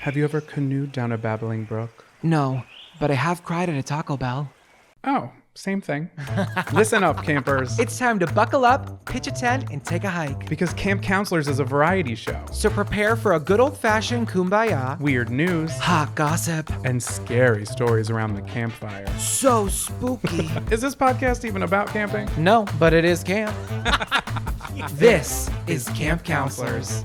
Have you ever canoed down a babbling brook? No, but I have cried at a Taco Bell. Oh, same thing. Listen up, campers. It's time to buckle up, pitch a tent, and take a hike. Because Camp Counselors is a variety show. So prepare for a good old-fashioned kumbaya, Weird news, hot gossip, and scary stories around the campfire. so spooky. Is this podcast even about camping? No, but it is camp. This is Camp Counselors.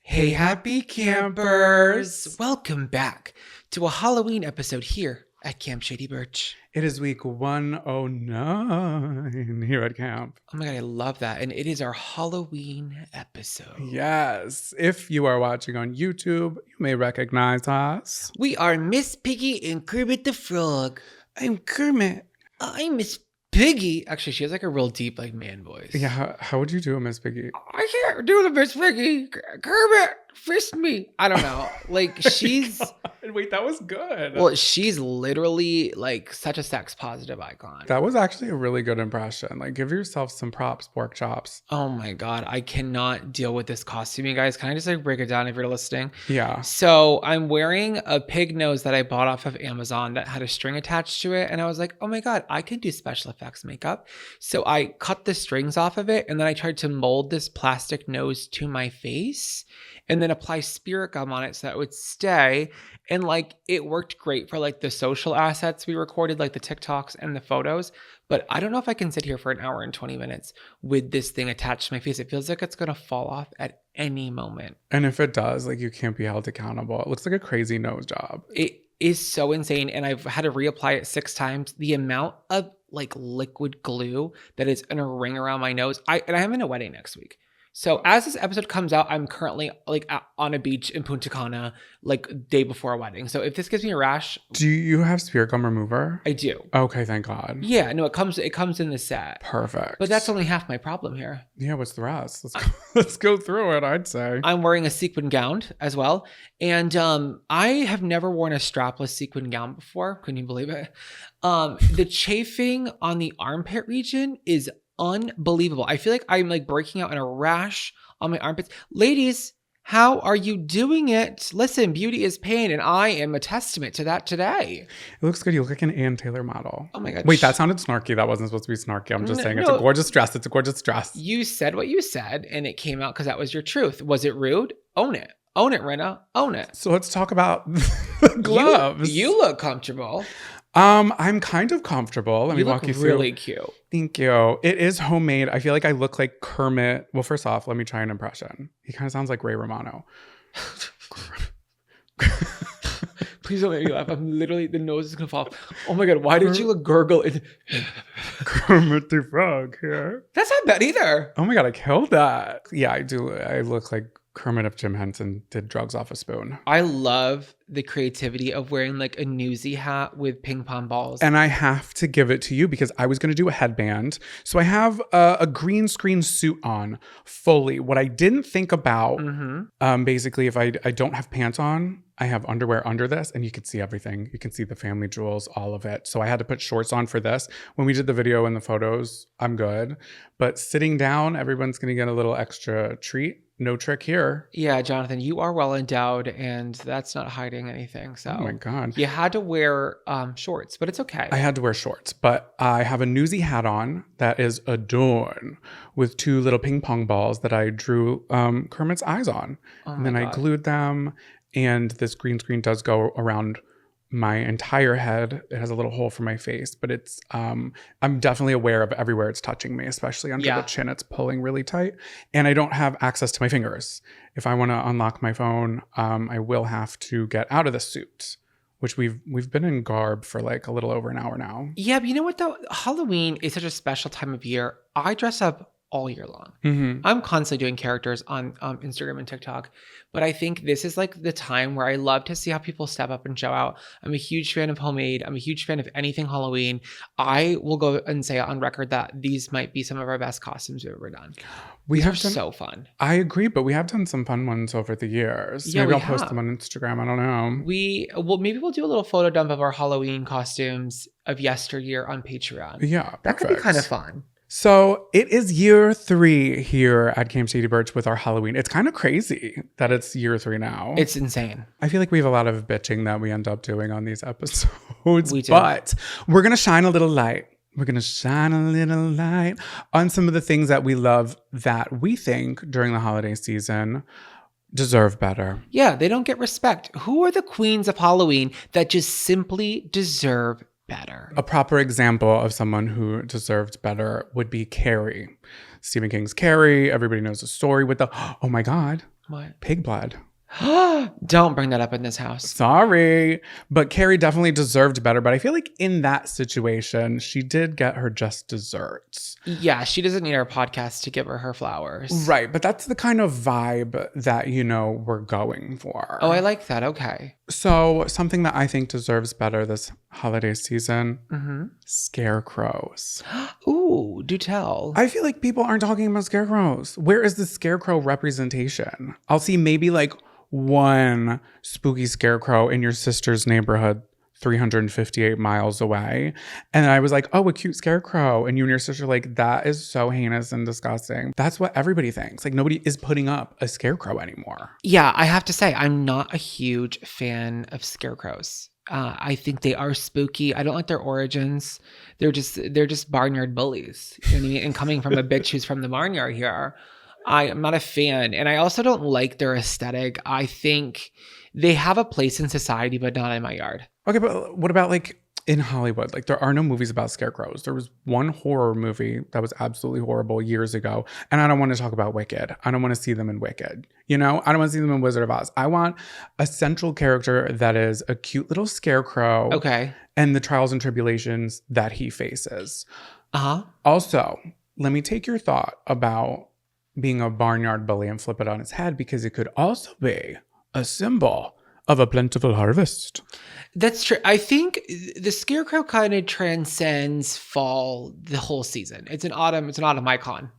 Hey, happy campers! Welcome back to a Halloween episode here at Camp Shady Birch. It is week 109 here at camp. Oh my god, I love that. And it is our Halloween episode. Yes. If you are watching on YouTube, you may recognize us. We are Miss Piggy and Kermit the Frog. I'm Kermit. I'm Miss Piggy. Actually, she has like a real deep like man voice. Yeah, how would you do a Miss Piggy? I can't do the Miss Piggy. Kermit, fist me. I don't know. Like she's... God. Wait, that was good. Well, she's literally like such a sex positive icon. That was actually a really good impression. Like, give yourself some props, pork chops. Oh my god, I cannot deal with this costuming, guys. Can I just like break it down if you're listening? Yeah. So I'm wearing a pig nose that I bought off of Amazon that had a string attached to it. And I was like, oh my god, I can do special effects makeup. So I cut the strings off of it. And then I tried to mold this plastic nose to my face and then apply spirit gum on it so that it would stay. And like, it worked great for like the social assets we recorded, like the TikToks and the photos. But I don't know if I can sit here for an hour and 20 minutes with this thing attached to my face. It feels like it's going to fall off at any moment. And if it does, like, you can't be held accountable. It looks like a crazy nose job. It is so insane. And I've had to reapply it 6 times. The amount of like liquid glue that is in a ring around my nose. I am in a wedding next week. So as this episode comes out, I'm currently like on a beach in Punta Cana, like day before a wedding. So if this gives me a rash, Do you have spirit gum remover? I do. Okay, thank God. Yeah, no, it comes in the set. Perfect. But that's only half my problem here. Yeah, what's the rest? Let's go through it, I'd say. I'm wearing a sequin gown as well. And I have never worn a strapless sequin gown before. Couldn't you believe it? The chafing on the armpit region is unbelievable. I feel like I'm like breaking out in a rash on my armpits. Ladies, how are you doing it? Listen, beauty is pain, and I am a testament to that today. It looks good. You look like an Ann Taylor model. Oh my god. Wait, that sounded snarky. That wasn't supposed to be snarky. I'm just saying it's a gorgeous dress. It's a gorgeous dress. You said what you said, and it came out because that was your truth. Was it rude? Own it. Own it, Rena. Own it. So let's talk about the gloves. You look comfortable. I'm kind of comfortable. Let me walk you through. Really cute. Thank you. It is homemade. I feel like I look like Kermit. Well, first off, let me try an impression. He kind of sounds like Ray Romano. Please don't make me laugh. I'm literally, the nose is gonna fall off. Oh my god, why did you look gurgle? Kermit the Frog here. That's not bad either. Oh my god, I killed that. Yeah, I do. I look like Kermit if Jim Henson did drugs off a spoon. I love the creativity of wearing like a newsy hat with ping pong balls. And I have to give it to you because I was going to do a headband. So I have a green screen suit on fully. What I didn't think about, basically, if I don't have pants on, I have underwear under this and you can see everything. You can see the family jewels, all of it. So I had to put shorts on for this. When we did the video and the photos, I'm good. But sitting down, everyone's going to get a little extra treat. No trick here. Yeah, Jonathan, you are well endowed and that's not hiding anything. So oh my God. You had to wear shorts, but it's okay. I had to wear shorts, but I have a newsy hat on that is adorned with 2 little ping pong balls that I drew Kermit's eyes on. And then I glued them. And this green screen does go around my entire head. It has a little hole for my face, but it's I'm definitely aware of everywhere it's touching me, especially under the chin. It's pulling really tight, and I don't have access to my fingers. If I want to unlock my phone, I will have to get out of the suit, which we've been in garb for like a little over an hour now. Yeah, but you know what though? Halloween is such a special time of year. I dress up all year long. I'm constantly doing characters on Instagram and TikTok, but I think this is like the time where I love to see how people step up and show out. I'm a huge fan of homemade. I'm a huge fan of anything Halloween. I will go and say on record that these might be some of our best costumes we've ever done. These are so fun. I agree, but we have done some fun ones over the years. Yeah, maybe I'll post them on Instagram. I don't know. Maybe we'll do a little photo dump of our Halloween costumes of yesteryear on Patreon. Yeah, that could be kind of fun. So it is year 3 here at Camp Shady Birch with our Halloween. It's kind of crazy that it's year 3 now. It's insane. I feel like we have a lot of bitching that we end up doing on these episodes. We do. But we're going to shine a little light. We're going to shine a little light on some of the things that we love that we think during the holiday season deserve better. Yeah, they don't get respect. Who are the queens of Halloween that just simply deserve better? A proper example of someone who deserved better would be Carrie. Stephen King's Carrie. Everybody knows the story with the, oh my God, What? pig blood. Don't bring that up in this house. Sorry. But Carrie definitely deserved better. But I feel like in that situation, she did get her just desserts. Yeah, she doesn't need our podcast to give her flowers. Right. But that's the kind of vibe that, we're going for. Oh, I like that. Okay. So something that I think deserves better this holiday season, scarecrows. Ooh, do tell. I feel like people aren't talking about scarecrows. Where is the scarecrow representation? I'll see maybe like one spooky scarecrow in your sister's neighborhood 358 miles away. And I was like, oh, a cute scarecrow. And you and your sister are like, that is so heinous and disgusting. That's what everybody thinks. Like nobody is putting up a scarecrow anymore. Yeah, I have to say, I'm not a huge fan of scarecrows. I think they are spooky. I don't like their origins. They're just barnyard bullies. You know what I mean? And coming from a bitch who's from the barnyard here, I am not a fan. And I also don't like their aesthetic. I think they have a place in society, but not in my yard. Okay, but what about like in Hollywood? Like there are no movies about scarecrows. There was one horror movie that was absolutely horrible years ago. And I don't want to talk about Wicked. I don't want to see them in Wicked. I don't want to see them in Wizard of Oz. I want a central character that is a cute little scarecrow. Okay. And the trials and tribulations that he faces. Uh-huh. Also, let me take your thought about being a barnyard bully and flip it on its head, because it could also be a symbol of a plentiful harvest. That's true. I think the scarecrow kind of transcends fall the whole season. It's an autumn icon.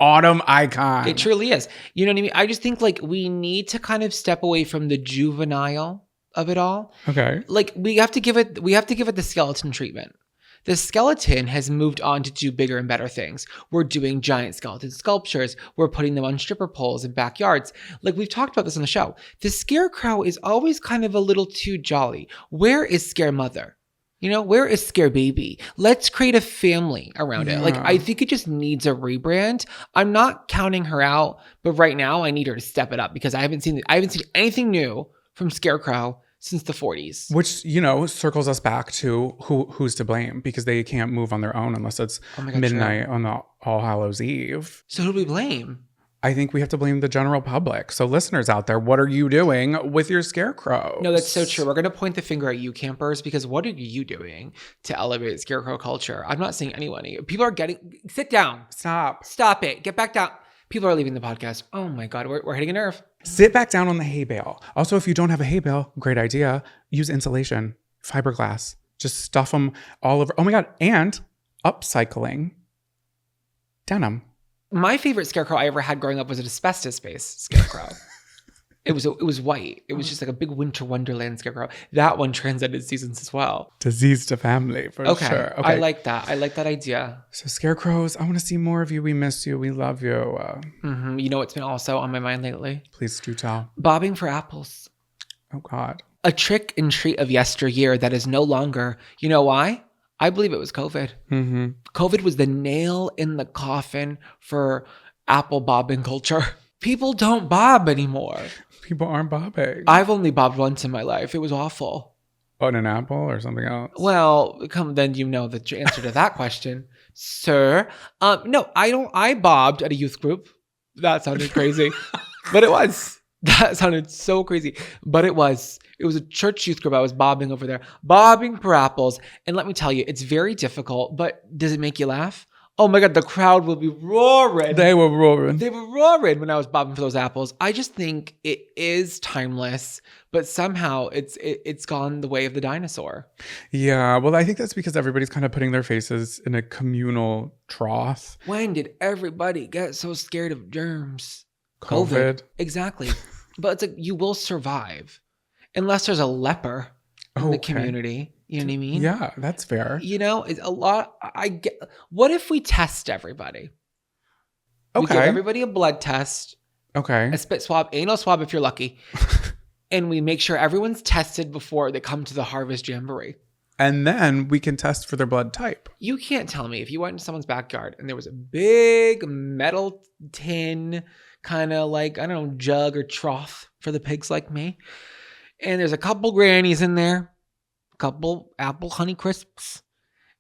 Autumn icon. It truly is. You know what I mean? I just think like we need to kind of step away from the juvenile of it all. Okay. Like we have to give it the skeleton treatment. The skeleton has moved on to do bigger and better things. We're doing giant skeleton sculptures. We're putting them on stripper poles in backyards. Like we've talked about this on the show. The scarecrow is always kind of a little too jolly. Where is Scare Mother? Where is Scare Baby? Let's create a family around it. Like I think it just needs a rebrand. I'm not counting her out, but right now I need her to step it up because I haven't seen anything new from Scarecrow since the 40s. Which, circles us back to who's to blame, because they can't move on their own unless it's midnight on the All Hallows Eve. So who do we blame? I think we have to blame the general public. So listeners out there, what are you doing with your scarecrow? No, that's so true. We're going to point the finger at you campers, because what are you doing to elevate scarecrow culture? I'm not seeing anyone. People are sit down. Stop it. Get back down. People are leaving the podcast. Oh my God, we're hitting a nerve. Sit back down on the hay bale. Also, if you don't have a hay bale, great idea. Use insulation, fiberglass. Just stuff them all over. Oh my God. And upcycling denim. My favorite scarecrow I ever had growing up was an asbestos-based scarecrow. It was white. It was just like a big winter wonderland scarecrow. That one transcended seasons as well. Disease to family, for sure. Okay. I like that. I like that idea. So scarecrows, I want to see more of you. We miss you. We love you. You know what's been also on my mind lately? Please do tell. Bobbing for apples. Oh God. A trick and treat of yesteryear that is no longer. You know why? I believe it was COVID. Mm-hmm. COVID was the nail in the coffin for apple bobbing culture. People don't bob anymore. People aren't bobbing. I've only bobbed once in my life. It was awful. On an apple or something else? Well, then you know the answer to that question, sir. No, I don't. I bobbed at a youth group. That sounded crazy, but it was. That sounded so crazy, but it was. It was a church youth group. I was bobbing over there, bobbing for apples. And let me tell you, it's very difficult, but does it make you laugh? Oh my God, the crowd will be roaring. They were roaring. They were roaring when I was bobbing for those apples. I just think it is timeless, but somehow it's gone the way of the dinosaur. Yeah, well, I think that's because everybody's kind of putting their faces in a communal trough. When did everybody get so scared of germs? COVID. Exactly. But it's like you will survive unless there's a leper in the community. You know what I mean? Yeah, that's fair. You know, it's a lot. What if we test everybody? We give everybody a blood test, a spit swab, anal swab if you're lucky, and we make sure everyone's tested before they come to the Harvest Jamboree. And then we can test for their blood type. You can't tell me if you went into someone's backyard and there was a big metal tin kind of like, I don't know, jug or trough for the pigs like me. And there's a couple grannies in there, a couple apple honey crisps,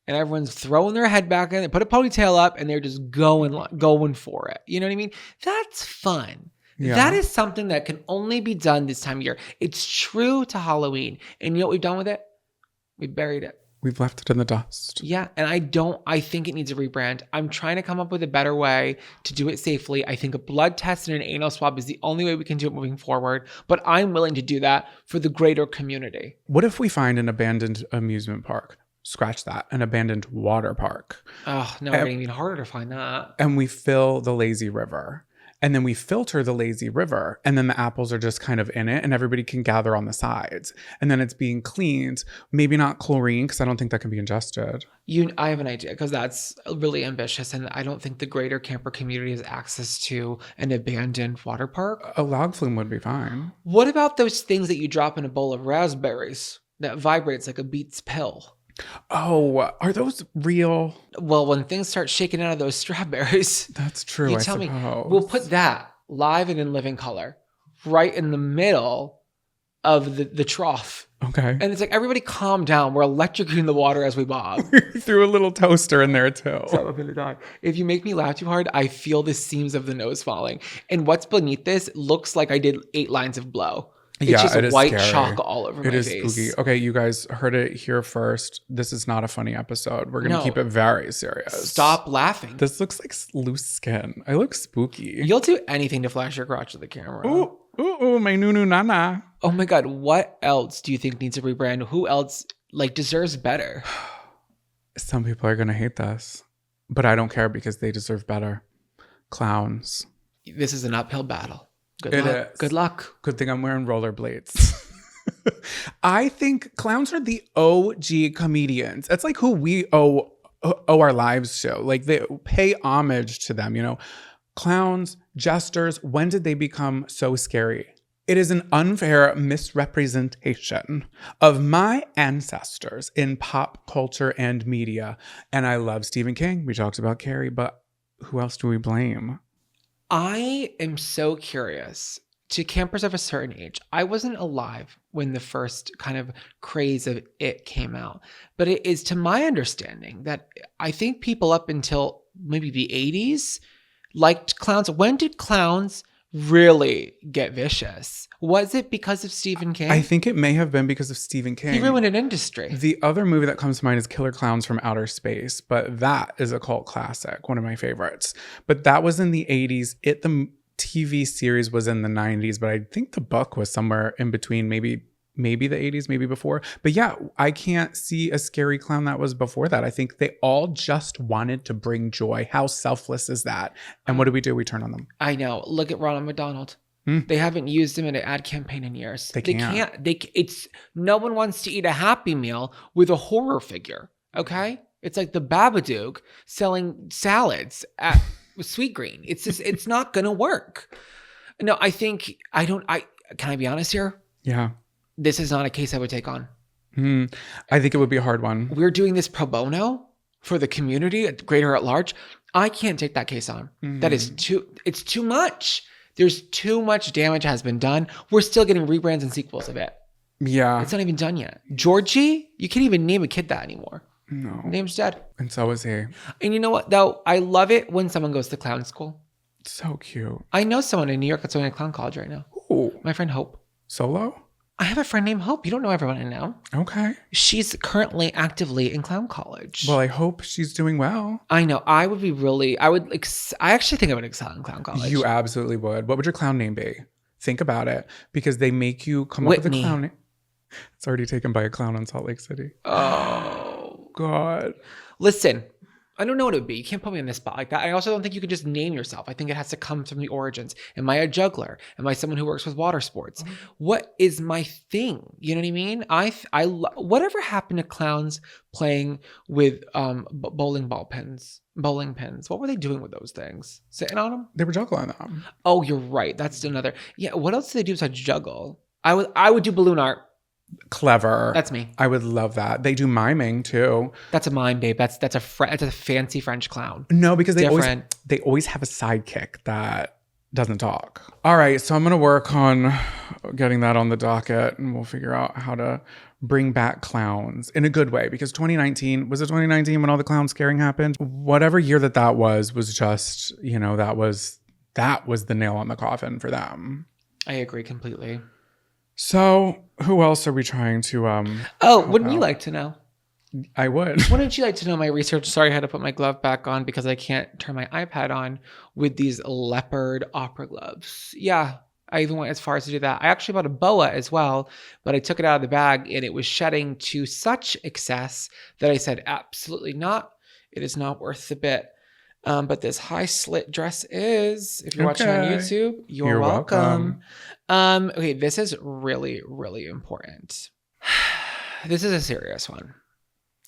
and everyone's throwing their head back in. They put a ponytail up and they're just going for it. You know what I mean? That's fun. Yeah. That is something that can only be done this time of year. It's true to Halloween. And you know what we've done with it? We buried it. We've left it in the dust. Yeah. And I think it needs a rebrand. I'm trying to come up with a better way to do it safely. I think a blood test and an anal swab is the only way we can do it moving forward. But I'm willing to do that for the greater community. What if we find an abandoned amusement park? Scratch that. An abandoned water park. Oh, no, it's even harder to find that. And we fill the lazy river. And then we filter the lazy river, and then the apples are just kind of in it, and everybody can gather on the sides. And then it's being cleaned, maybe not chlorine, because I don't think that can be ingested. I have an idea, because that's really ambitious, and I don't think the greater camper community has access to an abandoned water park. A log flume would be fine. What about those things that you drop in a bowl of raspberries that vibrates like a Beats pill? Oh, are those real? Well, when things start shaking out of those strawberries. That's true, you tell me, we'll put that live and in living color right in the middle of the trough. Okay. And it's like, everybody calm down. We're electrocuting the water as we bob. Threw a little toaster in there too. So I'm gonna die. If you make me laugh too hard, I feel the seams of the nose falling. And what's beneath this looks like I did 8 lines of blow. It's just white chalk all over my face. It is spooky. Okay, you guys heard it here first. This is not a funny episode. We're going to keep it very serious. Stop laughing. This looks like loose skin. I look spooky. You'll do anything to flash your crotch to the camera. Ooh, my nunu nana. Oh my God, what else do you think needs a rebrand? Who else deserves better? Some people are going to hate this, but I don't care because they deserve better. Clowns. This is an uphill battle. Good luck. Good thing I'm wearing rollerblades. I think clowns are the OG comedians. That's like who we owe our lives to. Like, they pay homage to them, you know. Clowns, jesters, when did they become so scary? It is an unfair misrepresentation of my ancestors in pop culture and media. And I love Stephen King. We talked about Carrie, but who else do we blame? I am so curious. To campers of a certain age, I wasn't alive when the first kind of craze of it came out. But it is, to my understanding, that I think people up until maybe the 80s liked clowns. When did clowns really get vicious? Was it because of Stephen King? I think it may have been because of Stephen King. He ruined an industry. The other movie that comes to mind is Killer Clowns from Outer Space, but that is a cult classic, one of my favorites. But that was in the 80s. The TV series was in the 90s, but I think the book was somewhere in between, maybe the 80s, maybe before. But yeah, I can't see a scary clown that was before that. I think they all just wanted to bring joy. How selfless is that? And what do? We turn on them. I know. Look at Ronald McDonald. They haven't used him in an ad campaign in years. They can't. It's no one wants to eat a Happy Meal with a horror figure. Okay, it's like the Babadook selling salads at Sweetgreen. It's just, it's not gonna work. No, can I be honest here? Yeah. This is not a case I would take on. I think it would be a hard one. We're doing this pro bono for the community, greater at large. I can't take that case on. That is it's too much. There's too much damage has been done. We're still getting rebrands and sequels of it. Yeah. It's not even done yet. Georgie, you can't even name a kid that anymore. No. Name's dead. And so is he. And you know what, though? I love it when someone goes to clown school. So cute. I know someone in New York that's going to clown college right now. Ooh. My friend Hope. Solo? I have a friend named Hope. You don't know everyone I know. Okay. She's currently actively in clown college. Well, I hope she's doing well. I know. I actually think I would excel in clown college. You absolutely would. What would your clown name be? Think about it. Because they make you come up with a clown name. It's already taken by a clown in Salt Lake City. Oh. God. Listen, I don't know what it would be. You can't put me on this spot like that. I also don't think you could just name yourself. I think it has to come from the origins. Am I a juggler? Am I someone who works with water sports? What is my thing? You know what I mean? Whatever happened to clowns playing with bowling pins? What were they doing with those things? Sitting on them? They were juggling them. Oh, you're right. That's another. Yeah. What else do they do besides juggle? I would do balloon art. Clever. That's me. I would love that. They do miming too. That's a mime, babe. That's a fancy French clown. No, because they always have a sidekick that doesn't talk. All right, so I'm gonna work on getting that on the docket, and we'll figure out how to bring back clowns in a good way. Because 2019 was it 2019 when all the clown scaring happened? Whatever year that was just that was the nail on the coffin for them. I agree completely. So, who else are we trying to wouldn't you like to know? I would. Wouldn't you like to know my research? Sorry, I had to put my glove back on because I can't turn my iPad on with these leopard opera gloves. Yeah, I even went as far as to do that. I actually bought a boa as well, but I took it out of the bag and it was shedding to such excess that I said, absolutely not. It is not worth the bit. But this high slit dress is. If you're watching on YouTube, you're welcome. Okay, this is really, really important. This is a serious one.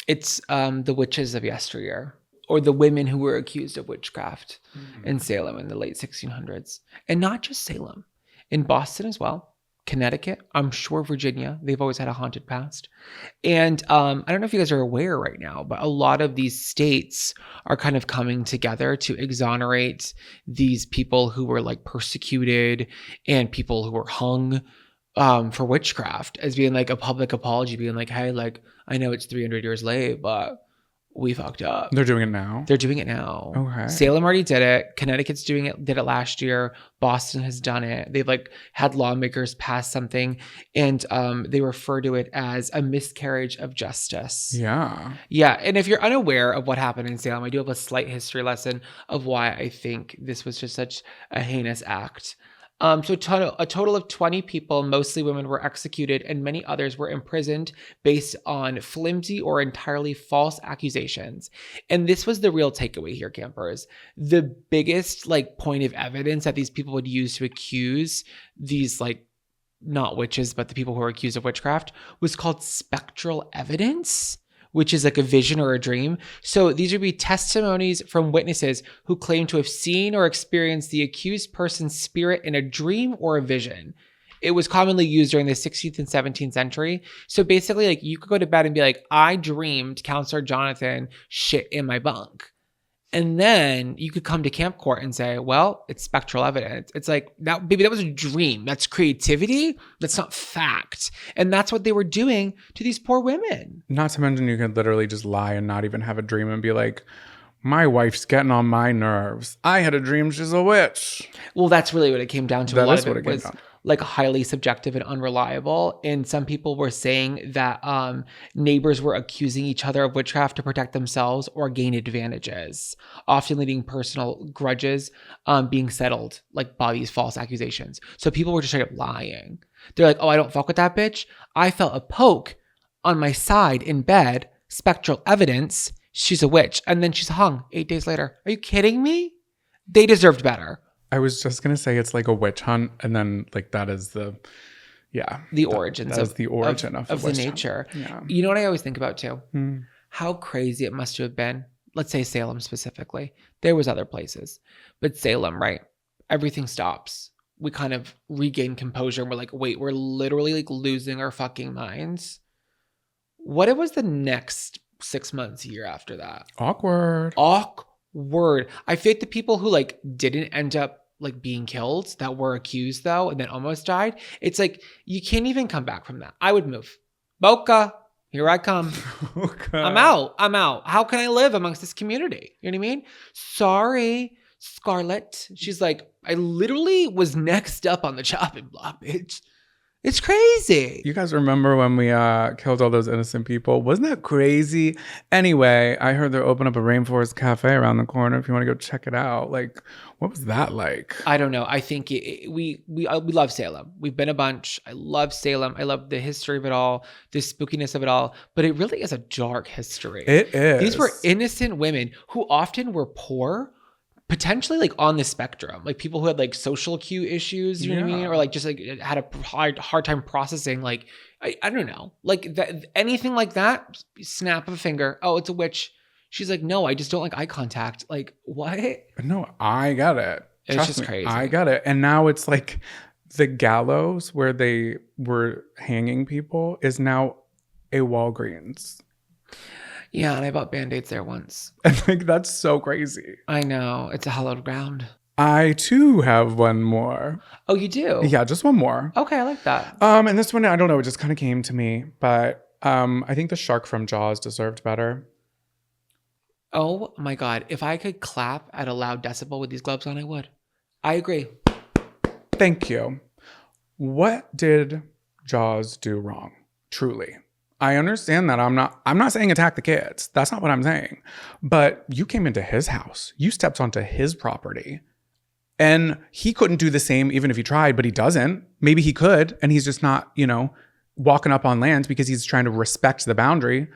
It's the witches of yesteryear, or the women who were accused of witchcraft in Salem in the late 1600s. And not just Salem, in Boston as well. Connecticut, I'm sure Virginia, they've always had a haunted past. And I don't know if you guys are aware right now, but a lot of these states are kind of coming together to exonerate these people who were like persecuted and people who were hung for witchcraft as being like a public apology, being like, hey, like, I know it's 300 years late, but we fucked up. They're doing it now? They're doing it now. Okay. Salem already did it. Connecticut's did it last year. Boston has done it. They've like had lawmakers pass something and they refer to it as a miscarriage of justice. Yeah. Yeah. And if you're unaware of what happened in Salem, I do have a slight history lesson of why I think this was just such a heinous act. So a total of 20 people, mostly women, were executed and many others were imprisoned based on flimsy or entirely false accusations. And this was the real takeaway here, campers. The biggest like point of evidence that these people would use to accuse these like not witches, but the people who were accused of witchcraft was called spectral evidence, which is like a vision or a dream. So these would be testimonies from witnesses who claim to have seen or experienced the accused person's spirit in a dream or a vision. It was commonly used during the 16th and 17th century. So basically, like you could go to bed and be like, I dreamed Counselor Jonathan shit in my bunk. And then you could come to camp court and say, well, it's spectral evidence. It's like, that, baby, that was a dream. That's creativity. That's not fact. And that's what they were doing to these poor women. Not to mention you could literally just lie and not even have a dream and be like, my wife's getting on my nerves. I had a dream she's a witch. Well, that's really what it came down to. That is what it came down to. Like highly subjective and unreliable. And some people were saying that neighbors were accusing each other of witchcraft to protect themselves or gain advantages, often leading personal grudges being settled like by these false accusations. So people were just straight up lying. They're like, oh, I don't fuck with that bitch. I felt a poke on my side in bed, spectral evidence. She's a witch. And then she's hung 8 days later. Are you kidding me? They deserved better. I was just going to say it's like a witch hunt. And then like that is the origins of the nature. Yeah. You know what I always think about too? How crazy it must have been. Let's say Salem specifically. There was other places. But Salem, right? Everything stops. We kind of regain composure and we're like, wait, we're literally like losing our fucking minds. What it was the next 6 months, a year after that? Awkward. I feel like the people who like didn't end up like being killed that were accused though and then almost died, it's like you can't even come back from that. I would move. Boca, here I come. Okay. I'm out. How can I live amongst this community? You know what I mean? Sorry, Scarlett. She's like, I literally was next up on the chopping block, bitch. It's crazy. You guys remember when we killed all those innocent people? Wasn't that crazy? Anyway, I heard they're opening up a rainforest cafe around the corner if you want to go check it out. Like, what was that like? I don't know. I think we love Salem. We've been a bunch. I love Salem. I love the history of it all, the spookiness of it all. But it really is a dark history. It is. These were innocent women who often were poor, potentially like on the spectrum, like people who had like social cue issues, you know what I mean? Or like just like had a hard time processing. Like, I don't know, like that, anything like that, snap of a finger. Oh, it's a witch. She's like, no, I just don't like eye contact. Like, what? No, I get it. It's Trust just me, crazy. I get it. And now it's like the gallows where they were hanging people is now a Walgreens. Yeah, and I bought Band-Aids there once. And like, that's so crazy. I know. It's a hallowed ground. I too have one more. Oh, you do? Yeah, just one more. Okay, I like that. And this one, I don't know, it just kind of came to me, but I think the shark from Jaws deserved better. Oh my God. If I could clap at a loud decibel with these gloves on, I would. I agree. Thank you. What did Jaws do wrong? Truly. I understand that I'm not saying attack the kids. That's not what I'm saying. But you came into his house. You stepped onto his property. And he couldn't do the same even if he tried, but he doesn't. Maybe he could, and he's just not, walking up on land because he's trying to respect the boundary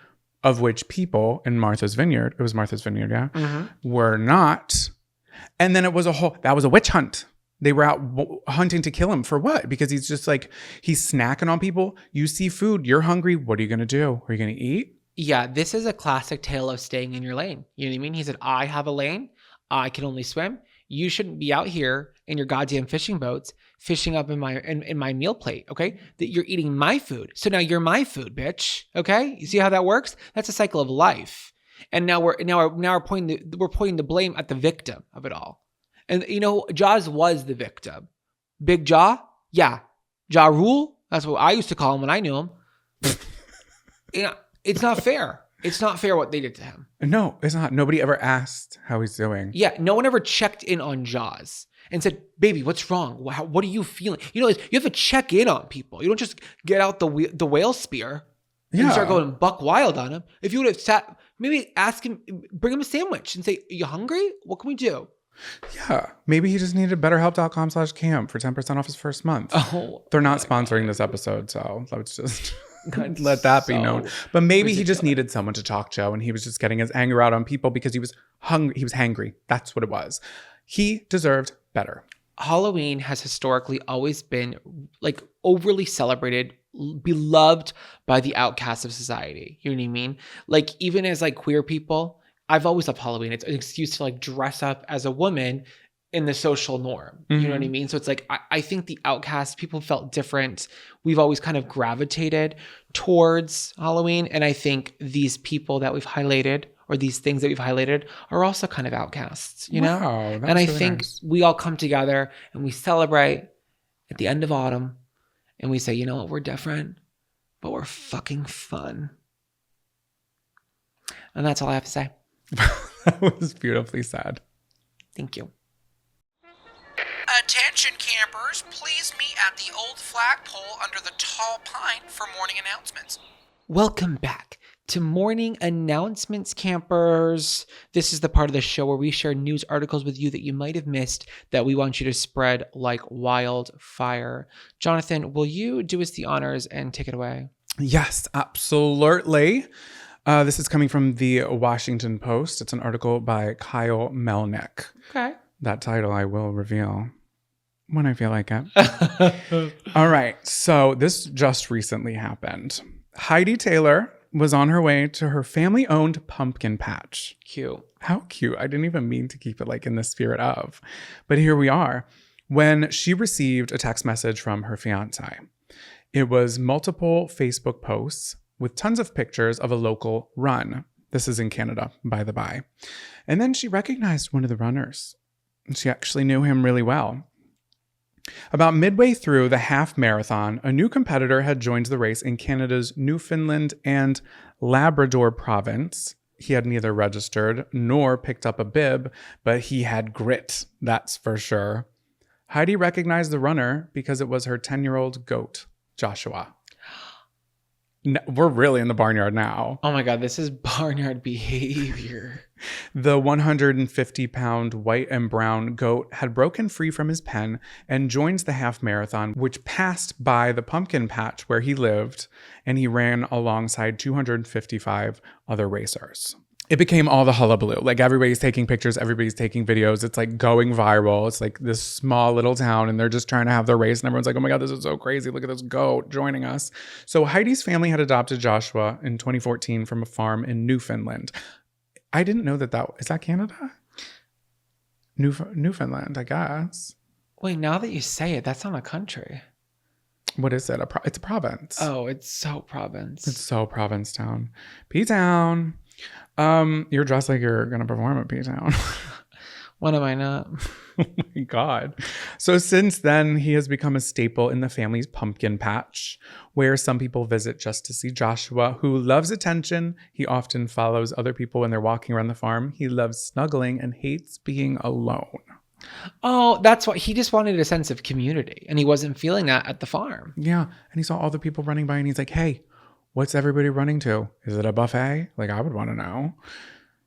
of which people in Martha's Vineyard, it was Martha's Vineyard, yeah, were not. And then that was a witch hunt. They were out hunting to kill him for what? Because he's just like, he's snacking on people. You see food, you're hungry. What are you going to do? Are you going to eat? Yeah, this is a classic tale of staying in your lane. You know what I mean? He said, I have a lane. I can only swim. You shouldn't be out here in your goddamn fishing boats, fishing up in my meal plate, okay? That you're eating my food. So now you're my food, bitch. Okay? You see how that works? That's a cycle of life. And now we're pointing the blame at the victim of it all. And Jaws was the victim. Big Jaw? Yeah. Ja Rule? That's what I used to call him when I knew him. It's not fair. It's not fair what they did to him. No, it's not. Nobody ever asked how he's doing. Yeah, no one ever checked in on Jaws and said, baby, what's wrong? What are you feeling? You have to check in on people. You don't just get out the whale spear and start going buck wild on him. If you would have sat, maybe ask him, bring him a sandwich and say, are you hungry? What can we do? Yeah, maybe he just needed betterhelp.com/camp for 10% off his first month. Oh, they're not sponsoring this episode, so let's just let that be known. But maybe he just needed someone to talk to, and he was just getting his anger out on people because he was hungry. He was hangry. That's what it was. He deserved better. Halloween has historically always been like overly celebrated, beloved by the outcasts of society. You know what I mean? Like even as like queer people, I've always loved Halloween. It's an excuse to like dress up as a woman in the social norm. You know what I mean? So it's like, I think the outcast people felt different. We've always kind of gravitated towards Halloween. And I think these people that we've highlighted or these things that we've highlighted are also kind of outcasts, you know? Wow, that's and I really think nice. we all come together and we celebrate at the end of autumn and we say, you know what, we're different, but we're fucking fun. And that's all I have to say. That was beautifully said. Thank you. Attention campers, please meet at the old flagpole under the tall pine for morning announcements. Welcome back to Morning Announcements, campers. This is the part of the show where we share news articles with you that you might have missed that we want you to spread like wildfire. Jonathan, will you do us the honors and take it away? Yes, absolutely. This is coming from the Washington Post. It's an article by Kyle Melnick. Okay. That title I will reveal when I feel like it. All right. So this just recently happened. Heidi Taylor was on her way to her family-owned pumpkin patch. Cute. How cute. I didn't even mean to keep it like in the spirit of. But here we are. When she received a text message from her fiance. It was multiple Facebook posts with tons of pictures of a local run. This is in Canada, by the by. And then she recognized one of the runners. She actually knew him really well. About midway through the half marathon, a new competitor had joined the race in Canada's Newfoundland and Labrador province. He had neither registered nor picked up a bib, but he had grit, that's for sure. Heidi recognized the runner because it was her 10-year-old goat. Joshua. We're really in the barnyard now. Oh my God, this is barnyard behavior. The 150-pound white and brown goat had broken free from his pen and joined the half marathon, which passed by the pumpkin patch where he lived, and he ran alongside 255 other racers. It became all the hullabaloo. Like, everybody's taking pictures, everybody's taking videos. It's like going viral. It's like this small little town, and they're just trying to have their race. And everyone's like, oh my God, this is so crazy. Look at this goat joining us. So Heidi's family had adopted Joshua in 2014 from a farm in Newfoundland. I didn't know is that Canada? Newfoundland, I guess. Wait, now that you say it, that's not a country. What is it? It's a province. Oh, it's so province. It's so province town. P-Town. You're dressed like you're going to perform at P-Town. When am I not? Oh my God. So since then, he has become a staple in the family's pumpkin patch, where some people visit just to see Joshua, who loves attention. He often follows other people when they're walking around the farm. He loves snuggling and hates being alone. Oh, that's why he just wanted a sense of community, and he wasn't feeling that at the farm. Yeah. And he saw all the people running by, and he's like, hey, what's everybody running to? Is it a buffet? Like, I would want to know.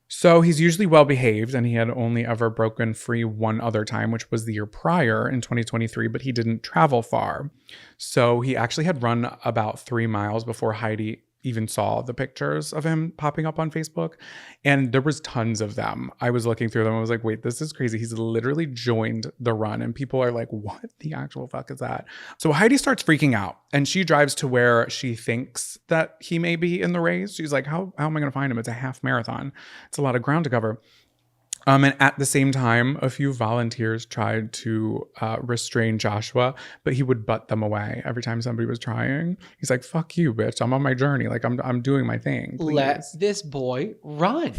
So he's usually well behaved, and he had only ever broken free one other time, which was the year prior in 2023, but he didn't travel far. So he actually had run about 3 miles before Heidi even saw the pictures of him popping up on Facebook. And there was tons of them. I was looking through them. I was like, wait, this is crazy. He's literally joined the run. And people are like, what the actual fuck is that? So Heidi starts freaking out, and she drives to where she thinks that he may be in the race. She's like, how am I going to find him? It's a half marathon. It's a lot of ground to cover. And at the same time, a few volunteers tried to restrain Joshua, but he would butt them away every time somebody was trying. He's like, fuck you, bitch. I'm on my journey. Like, I'm doing my thing. Please. Let this boy run.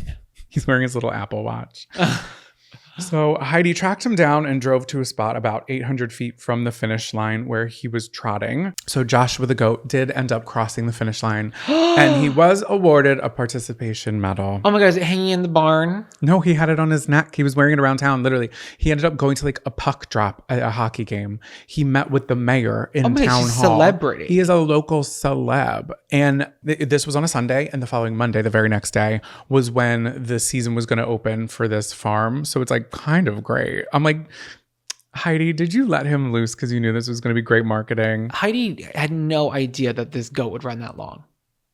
He's wearing his little Apple Watch. So Heidi tracked him down and drove to a spot about 800 feet from the finish line where he was trotting. So Joshua the goat did end up crossing the finish line, and he was awarded a participation medal. Oh my God, is it hanging in the barn? No, he had it on his neck. He was wearing it around town, literally. He ended up going to like a puck drop at a hockey game. He met with the mayor in town hall. Celebrity. He is a local celeb. And this was on a Sunday, and the following Monday, the very next day, was when the season was going to open for this farm. So it's like kind of great. I'm like, Heidi, did you let him loose because you knew this was going to be great marketing? Heidi had no idea that this goat would run that long.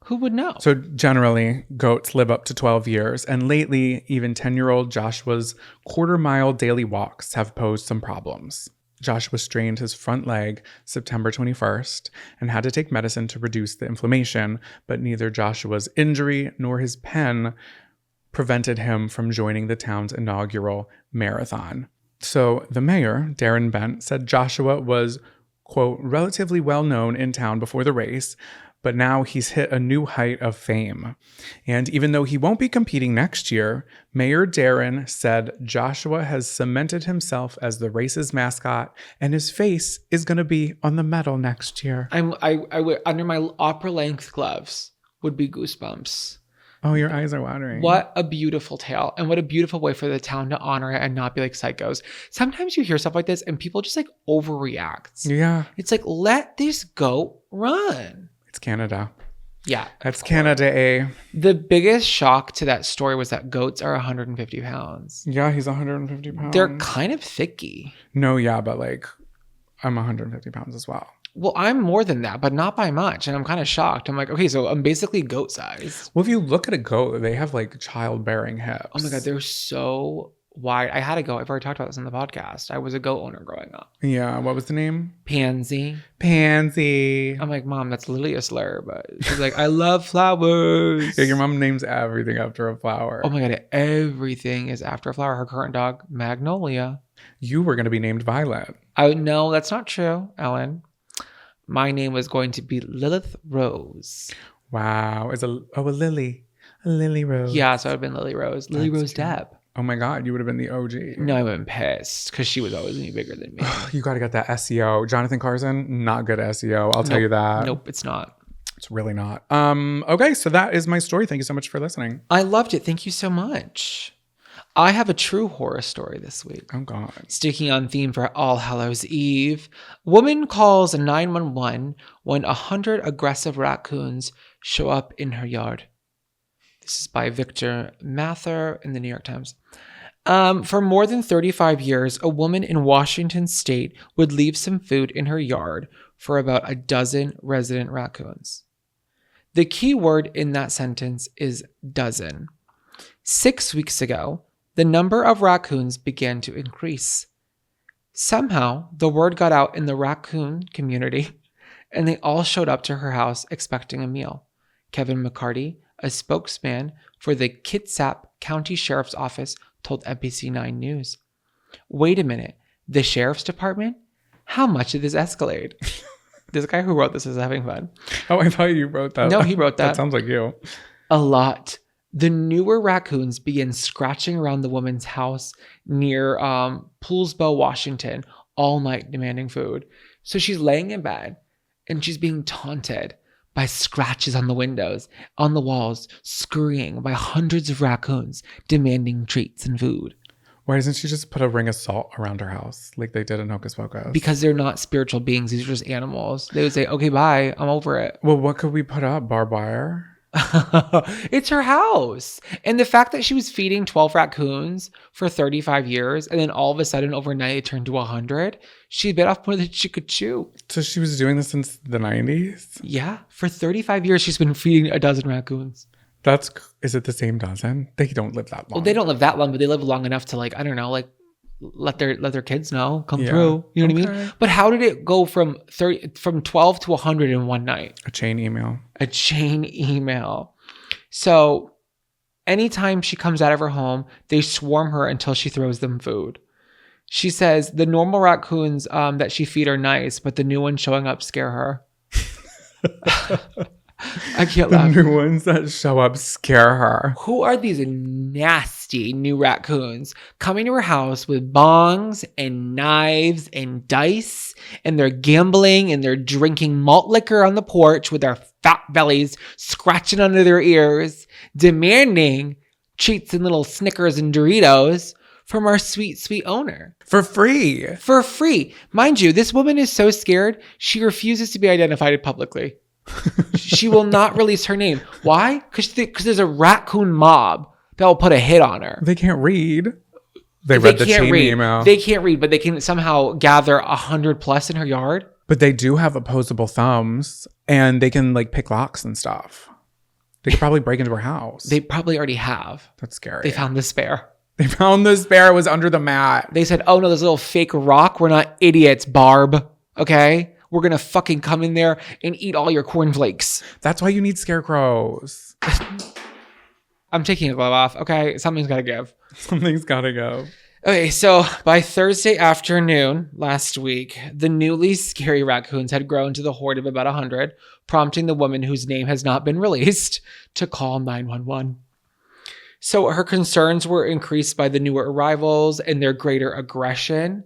Who would know? So generally, goats live up to 12 years. And lately, even 10-year-old Joshua's quarter-mile daily walks have posed some problems. Joshua strained his front leg September 21st and had to take medicine to reduce the inflammation, but neither Joshua's injury nor his pen prevented him from joining the town's inaugural marathon. So the mayor, Darren Bent, said Joshua was, quote, relatively well known in town before the race, but now he's hit a new height of fame. And even though he won't be competing next year, Mayor Darren said Joshua has cemented himself as the race's mascot, and his face is going to be on the medal next year. I would, under my opera length gloves, would be goosebumps. Oh, your eyes are watering. What a beautiful tale, and what a beautiful way for the town to honor it and not be like psychos. Sometimes you hear stuff like this and people just like overreact. Yeah. It's like, let this goat run. It's Canada. Yeah. That's Canada, eh? The biggest shock to that story was that goats are 150 pounds. Yeah, he's 150 pounds. They're kind of thicky. No, yeah, but like, I'm 150 pounds as well. Well, I'm more than that, but not by much. And I'm kind of shocked. I'm like, okay, so I'm basically goat size. Well, if you look at a goat, they have like childbearing hips. Oh my God, they're so wide. I had a goat. I've already talked about this in the podcast. I was a goat owner growing up. Yeah. What was the name? Pansy. Pansy. I'm like, Mom, that's literally a slur. But she's like, I love flowers. Yeah, your mom names everything after a flower. Oh my God, everything is after a flower. Her current dog, Magnolia. You were going to be named Violet. No, that's not true, Ellen. My name was going to be Lilith Rose. Wow. A lily. A Lily Rose. Yeah, so it would have been Lily Rose. Lily Rose Depp. Oh my God, you would have been the OG. No, I would have been pissed because she was always going to be bigger than me. You got to get that SEO. Jonathan Carson, not good SEO. I'll tell you that. Nope, it's not. It's really not. Okay, so that is my story. Thank you so much for listening. I loved it. Thank you so much. I have a true horror story this week. Oh, God. Sticking on theme for All Hallows Eve. Woman calls 911 when 100 aggressive raccoons show up in her yard. This is by Victor Mather in the New York Times. For more than 35 years, a woman in Washington state would leave some food in her yard for about a dozen resident raccoons. The key word in that sentence is dozen. 6 weeks ago, the number of raccoons began to increase. Somehow, the word got out in the raccoon community, and they all showed up to her house expecting a meal. Kevin McCarty, a spokesman for the Kitsap County Sheriff's Office, told NBC9 News. Wait a minute, the Sheriff's Department? How much did this escalate? This guy who wrote this is having fun. Oh, I thought you wrote that. No, he wrote that. That sounds like you. A lot. The newer raccoons began scratching around the woman's house near Poolsbo, Washington, all night demanding food. So she's laying in bed and she's being taunted by scratches on the windows, on the walls, scurrying by hundreds of raccoons demanding treats and food. Why doesn't she just put a ring of salt around her house like they did in Hocus Pocus? Because they're not spiritual beings. These are just animals. They would say, okay, bye. I'm over it. Well, what could we put up? Barbed wire? It's her house. And the fact that she was feeding 12 raccoons for 35 years and then all of a sudden overnight it turned to 100, she bit off more than she could chew. So she was doing this since the 90s? Yeah. For 35 years, she's been feeding a dozen raccoons. Is it the same dozen? They don't live that long. Well, they don't live that long, but they live long enough to let their kids know, come through. You know what I mean? But how did it go from 12 to 100 in one night? A chain email. So anytime she comes out of her home, they swarm her until she throws them food. She says the normal raccoons that she feed are nice, but the new ones showing up scare her. I can't laugh. The new ones that show up scare her. Who are these nasty new raccoons coming to her house with bongs and knives and dice, and they're gambling and they're drinking malt liquor on the porch with their fat bellies scratching under their ears, demanding treats and little Snickers and Doritos from our sweet, sweet owner. For free. For free. Mind you, this woman is so scared, she refuses to be identified publicly. She will not release her name. Why? Because there's a raccoon mob that will put a hit on her. They can't read. They read the chain email. They can't read, but they can somehow gather 100 plus in her yard. But they do have opposable thumbs, and they can pick locks and stuff. They could probably break into her house. They probably already have. That's scary. They found the spare. They found the spare. It was under the mat. They said, oh no, this little fake rock. We're not idiots, Barb. Okay? We're going to fucking come in there and eat all your cornflakes. That's why you need scarecrows. I'm taking a glove off. Okay? Something's got to give. Something's got to go. Okay, so by Thursday afternoon last week, the newly scary raccoons had grown to the horde of about 100, prompting the woman whose name has not been released to call 911. So her concerns were increased by the newer arrivals and their greater aggression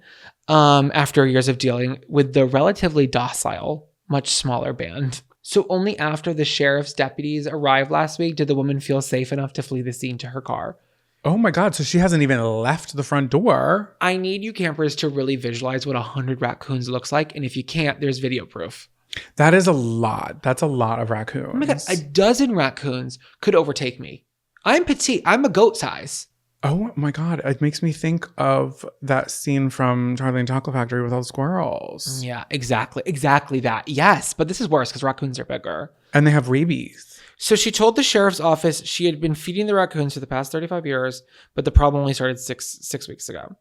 after years of dealing with the relatively docile, much smaller band. So only after the sheriff's deputies arrived last week did the woman feel safe enough to flee the scene to her car. Oh my God, so she hasn't even left the front door. I need you campers to really visualize what 100 raccoons looks like, and if you can't, there's video proof. That is a lot. That's a lot of raccoons. Oh my God, a dozen raccoons could overtake me. I'm petite. I'm a goat size. Oh my God. It makes me think of that scene from Charlie and Chocolate Factory with all the squirrels. Yeah, exactly. Exactly that. Yes, but this is worse because raccoons are bigger. And they have rabies. So she told the sheriff's office she had been feeding the raccoons for the past 35 years, but the problem only started six weeks ago.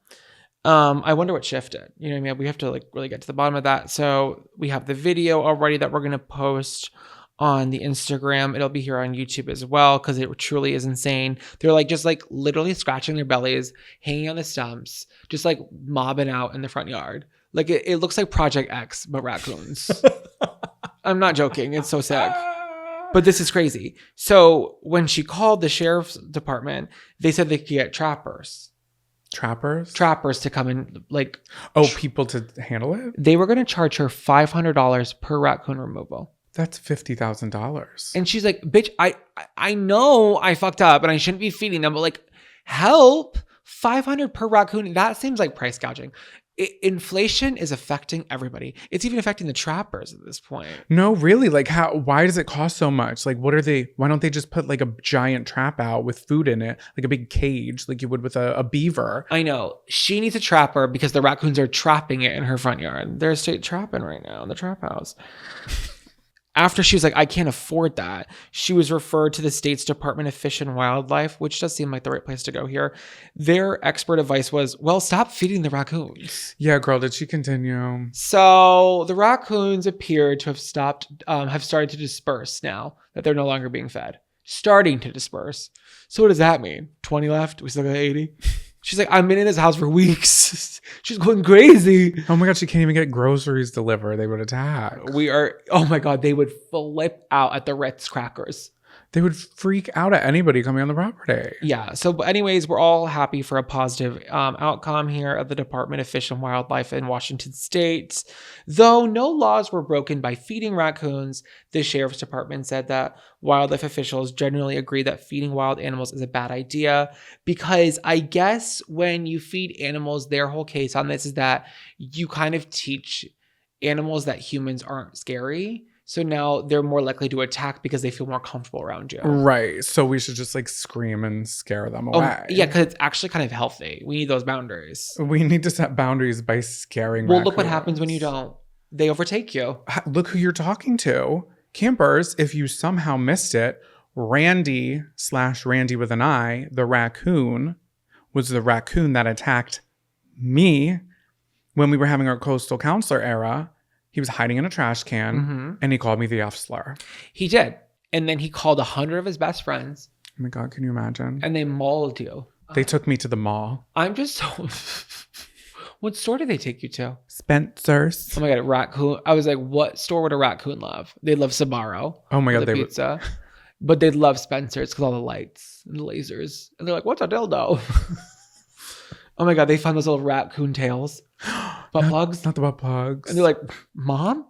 I wonder what shifted. You know what I mean? We have to really get to the bottom of that. So we have the video already that we're going to post on the Instagram. It'll be here on YouTube as well because it truly is insane. They're just literally scratching their bellies, hanging on the stumps, just mobbing out in the front yard. It looks like Project X, but raccoons. I'm not joking. It's so sick. But this is crazy. So when she called the sheriff's department, they said they could get trappers. Trappers to come in, people to handle it? They were going to charge her $500 per raccoon removal. That's $50,000. And she's like, bitch, I know I fucked up and I shouldn't be feeding them, but help $500 per raccoon. That seems like price gouging. Inflation is affecting everybody. It's even affecting the trappers at this point. No, really, like why does it cost so much? Like why don't they just put like a giant trap out with food in it, like a big cage, like you would with a beaver? I know. She needs a trapper because the raccoons are trapping it in her front yard. They're straight trapping right now in the trap house. After she was like, I can't afford that, she was referred to the state's Department of Fish and Wildlife, which does seem like the right place to go here. Their expert advice was, well, stop feeding the raccoons. Yeah, girl, did she continue? So the raccoons appear to have started to disperse now that they're no longer being fed. Starting to disperse. So what does that mean? 20 left? We still got 80? She's like, I've been in this house for weeks. She's going crazy. Oh my God, she can't even get groceries delivered. They would attack. Oh my God, they would flip out at the Ritz crackers. They would freak out at anybody coming on the property. Yeah. So anyways, we're all happy for a positive outcome here of the Department of Fish and Wildlife in Washington State. Though no laws were broken by feeding raccoons, the Sheriff's Department said that wildlife officials generally agree that feeding wild animals is a bad idea because I guess when you feed animals, their whole case on this is that you kind of teach animals that humans aren't scary. So now they're more likely to attack because they feel more comfortable around you. Right. So we should just like scream and scare them away. Yeah, because it's actually kind of healthy. We need those boundaries. We need to set boundaries by scaring Well, raccoons. look what happens when you don't. They overtake you. Look who you're talking to. Campers, if you somehow missed it, Randy with an I, the raccoon, was the raccoon that attacked me when we were having our coastal counselor era. He was hiding in a trash can, and he called me the F slur. He did. And then he called 100 of his best friends. Oh my God, can you imagine? And they mauled you. They took me to the mall. I'm just so... What store did they take you to? Spencer's. Oh my God, a raccoon. I was like, what store would a raccoon love? They love Sbarro. Oh my God, the pizza. But they'd love Spencer's because all the lights and the lasers. And they're like, what's a dildo? Oh my God, they found those little raccoon tails. Butt plugs? Not the butt plugs. And they're like, Mom?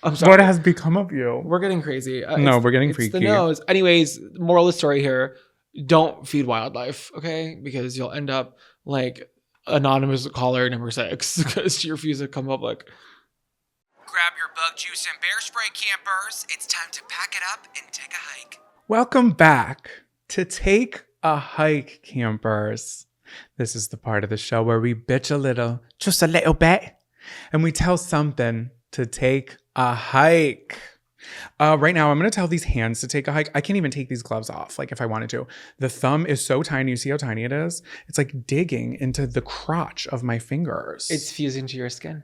I'm sorry. What has become of you? We're getting crazy. No, we're getting freaky. It's the nose. Anyways, moral of the story here, don't feed wildlife, okay? Because you'll end up like anonymous caller number 6 because you refuse to come public. Grab your bug juice and bear spray, campers. It's time to pack it up and take a hike. Welcome back to Take a Hike, campers. This is the part of the show where we bitch a little, just a little bit, and we tell something to take a hike. Right now, I'm going to tell these hands to take a hike. I can't even take these gloves off, like if I wanted to. The thumb is so tiny. You see how tiny it is? It's like digging into the crotch of my fingers. It's fusing to your skin.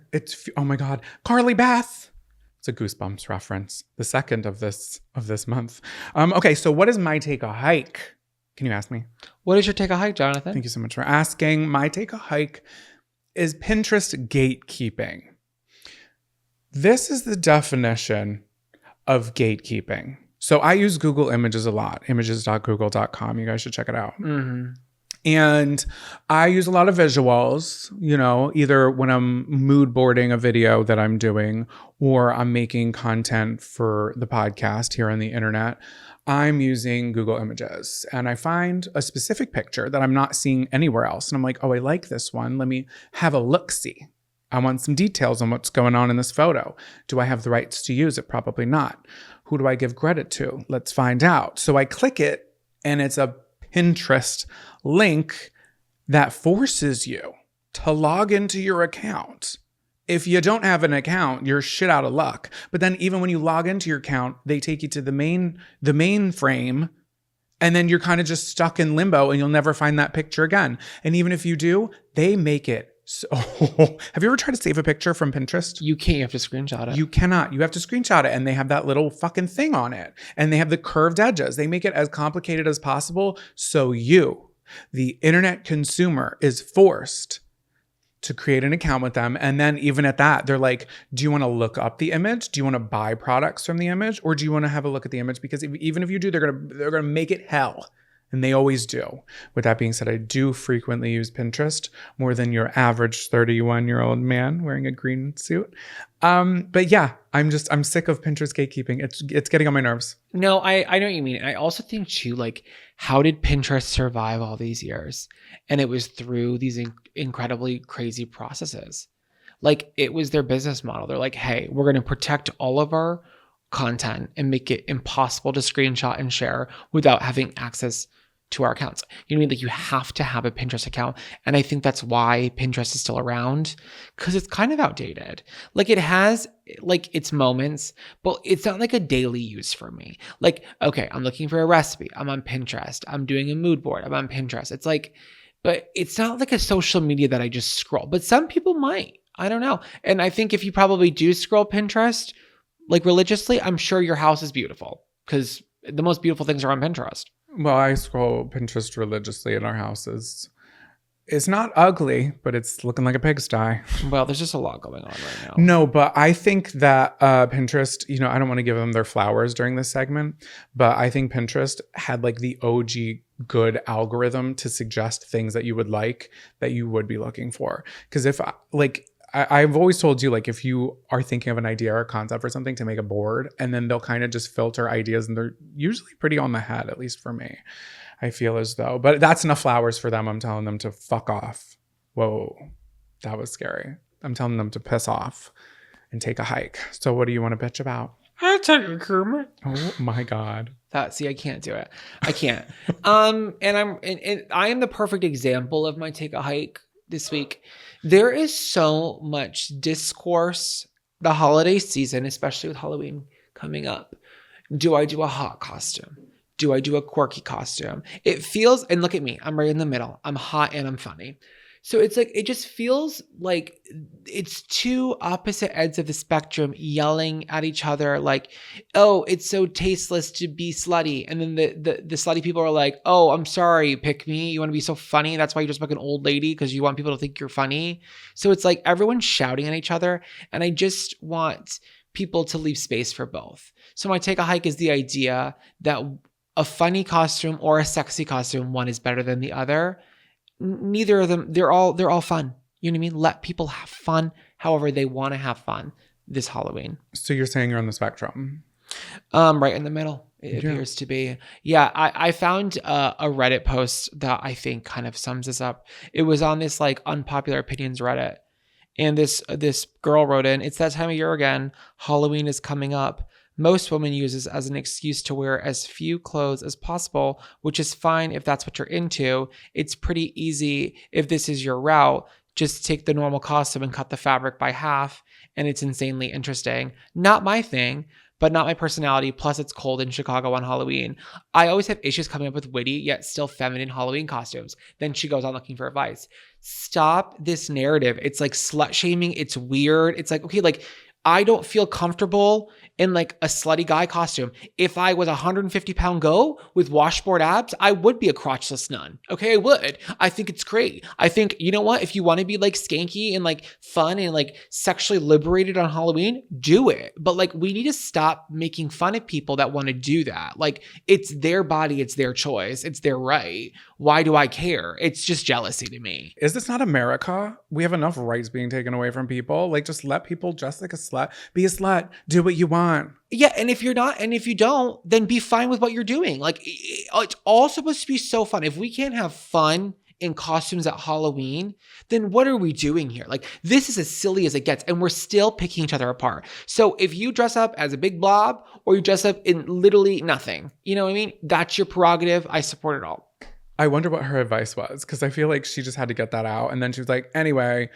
Oh my God. Carly Beth. It's a Goosebumps reference. The second of this month. Okay, so what is my take a hike? Can you ask me? What is your take a hike, Jonathan? Thank you so much for asking. My take a hike is Pinterest gatekeeping. This is the definition of gatekeeping. So I use Google Images a lot, images.google.com. You guys should check it out. Mm-hmm. And I use a lot of visuals, either when I'm mood boarding a video that I'm doing or I'm making content for the podcast here on the internet. I'm using Google Images and I find a specific picture that I'm not seeing anywhere else. And I'm like, oh, I like this one. Let me have a look-see. I want some details on what's going on in this photo. Do I have the rights to use it? Probably not. Who do I give credit to? Let's find out. So I click it and it's a Pinterest link that forces you to log into your account. If you don't have an account, you're shit out of luck. But then even when you log into your account, they take you to the mainframe, and then you're kind of just stuck in limbo and you'll never find that picture again. And even if you do, they make it so... Have you ever tried to save a picture from Pinterest? You can't. You have to screenshot it. You cannot. You have to screenshot it, and they have that little fucking thing on it. And they have the curved edges. They make it as complicated as possible. So you, the internet consumer, is forced to create an account with them. And then even at that, they're like, do you want to look up the image? Do you want to buy products from the image? Or do you want to have a look at the image? Because even if you do, they're going to make it hell. And they always do. With that being said, I do frequently use Pinterest more than your average 31-year-old man wearing a green suit. But yeah, I'm sick of Pinterest gatekeeping. It's getting on my nerves. No, I know what you mean. I also think too, like, how did Pinterest survive all these years? And it was through these incredibly crazy processes. Like, it was their business model. They're like, hey, we're going to protect all of our content and make it impossible to screenshot and share without having access to our accounts. You know what I mean? Like, you have to have a Pinterest account. And I think that's why Pinterest is still around, because it's kind of outdated. Like, it has like its moments, but it's not like a daily use for me. Like, okay, I'm looking for a recipe. I'm on Pinterest. I'm doing a mood board. I'm on Pinterest. It's like, but it's not like a social media that I just scroll. But some people might. I don't know. And I think if you probably do scroll Pinterest, like religiously, I'm sure your house is beautiful, because the most beautiful things are on Pinterest. Well, I scroll Pinterest religiously in our houses. It's not ugly, but it's looking like a pigsty. Well, there's just a lot going on right now. No, but I think that Pinterest, I don't want to give them their flowers during this segment, but I think Pinterest had like the OG good algorithm to suggest things that you would like, that you would be looking for. Because if I've always told you, like, if you are thinking of an idea or a concept for something, to make a board, and then they'll kind of just filter ideas, and they're usually pretty on the head, at least for me. I feel as though, but that's enough flowers for them. I'm telling them to fuck off. Whoa, that was scary. I'm telling them to piss off and take a hike. So what do you want to bitch about? I'll take a Kermit. Oh my God. See, I can't do it. I can't. And I am the perfect example of my take a hike this week. There is so much discourse the holiday season, especially with Halloween coming up. Do I do a hot costume? Do I do a quirky costume? It feels, and look at me, I'm right in the middle. I'm hot and I'm funny. So it's like, it just feels like it's two opposite ends of the spectrum yelling at each other like, oh, it's so tasteless to be slutty. And then the slutty people are like, oh, I'm sorry, pick me. You want to be so funny? That's why you just like an old lady, because you want people to think you're funny. So it's like everyone's shouting at each other. And I just want people to leave space for both. So my take a hike is the idea that a funny costume or a sexy costume, one is better than the other. Neither of them, they're all fun. You know what I mean? Let people have fun however they want to have fun this Halloween. So you're saying you're on the spectrum? Right in the middle, it appears to be. Yeah, I found a Reddit post that I think kind of sums this up. It was on this like unpopular opinions Reddit. And this girl wrote in, it's that time of year again. Halloween is coming up. Most women use this as an excuse to wear as few clothes as possible, which is fine if that's what you're into. It's pretty easy if this is your route. Just take the normal costume and cut the fabric by half, and it's insanely interesting. Not my thing, but not my personality. Plus, it's cold in Chicago on Halloween. I always have issues coming up with witty yet still feminine Halloween costumes. Then she goes on looking for advice. Stop this narrative. It's like slut shaming. It's weird. It's like, okay, like I don't feel comfortable in like a slutty guy costume. If I was 150-pound go with washboard abs, I would be a crotchless nun. Okay, I would. I think it's great. I think, you know what? If you want to be like skanky and like fun and like sexually liberated on Halloween, do it. But like, we need to stop making fun of people that want to do that. Like, it's their body. It's their choice. It's their right. Why do I care? It's just jealousy to me. Is this not America? We have enough rights being taken away from people. Like, just let people dress like a slut. Be a slut. Do what you want. Yeah, and if you're not, and if you don't, then be fine with what you're doing. Like, it's all supposed to be so fun. If we can't have fun in costumes at Halloween, then what are we doing here? Like, this is as silly as it gets, and we're still picking each other apart. So if you dress up as a big blob or you dress up in literally nothing, you know what I mean? That's your prerogative. I support it all. I wonder what her advice was, because I feel like she just had to get that out. And then she was like, anyway,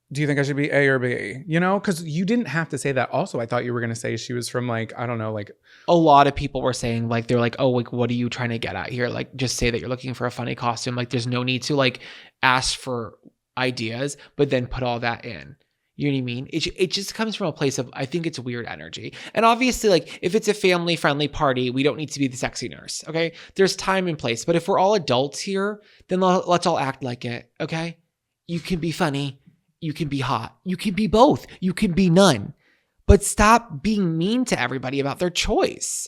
do you think I should be A or B? You know, because you didn't have to say that. Also, I thought you were going to say she was from like, I don't know, like. A lot of people were saying like, they're like, oh, like, what are you trying to get at here? Like, just say that you're looking for a funny costume. Like, there's no need to like ask for ideas, but then put all that in. You know what I mean? It just comes from a place of, I think it's weird energy. And obviously, like, if it's a family-friendly party, we don't need to be the sexy nurse, okay? There's time and place. But if we're all adults here, then let's all act like it, okay? You can be funny. You can be hot. You can be both. You can be none. But stop being mean to everybody about their choice.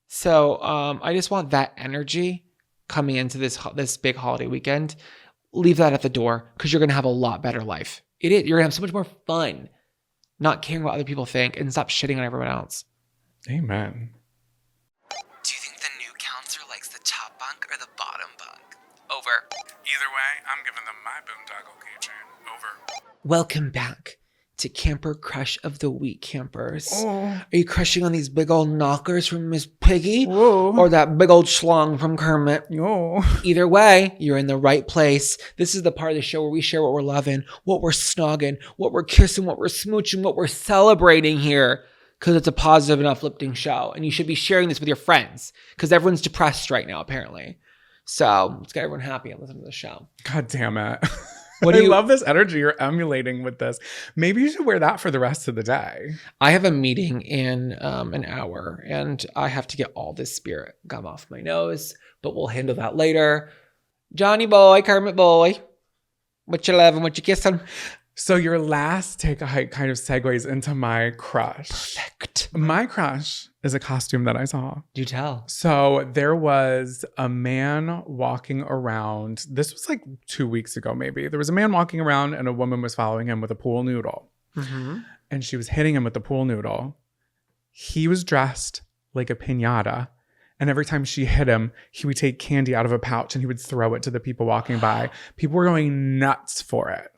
So I just want that energy coming into this big holiday weekend, leave that at the door because you're going to have a lot better life. You're going to have so much more fun not caring what other people think and stop shitting on everyone else. Amen. Do you think the new counselor likes the top bunk or the bottom bunk? Over. Either way, I'm giving them my boondoggle keychain. Over. Welcome back to Camper Crush of the Week, campers. Oh. Are you crushing on these big old knockers from Miss Piggy? Whoa. Or that big old schlong from Kermit? Yo. Either way, you're in the right place. This is the part of the show where we share what we're loving, what we're snogging, what we're kissing, what we're smooching, what we're celebrating here. Because it's a positive and uplifting show. And you should be sharing this with your friends. Because everyone's depressed right now, apparently. So let's get everyone happy and listen to the show. God damn it. What I love this energy you're emulating with this. Maybe you should wear that for the rest of the day. I have a meeting in an hour. And I have to get all this spirit gum off my nose. But we'll handle that later. Johnny boy, Kermit boy. What you loving, what you kissing? So your last Take a Hike kind of segues into my crush. Perfect. My crush is a costume that I saw. Do tell. So there was a man walking around. This was like 2 weeks ago, maybe. There was a man walking around and a woman was following him with a pool noodle. Mm-hmm. And she was hitting him with the pool noodle. He was dressed like a piñata. And every time she hit him, he would take candy out of a pouch and he would throw it to the people walking by. People were going nuts for it.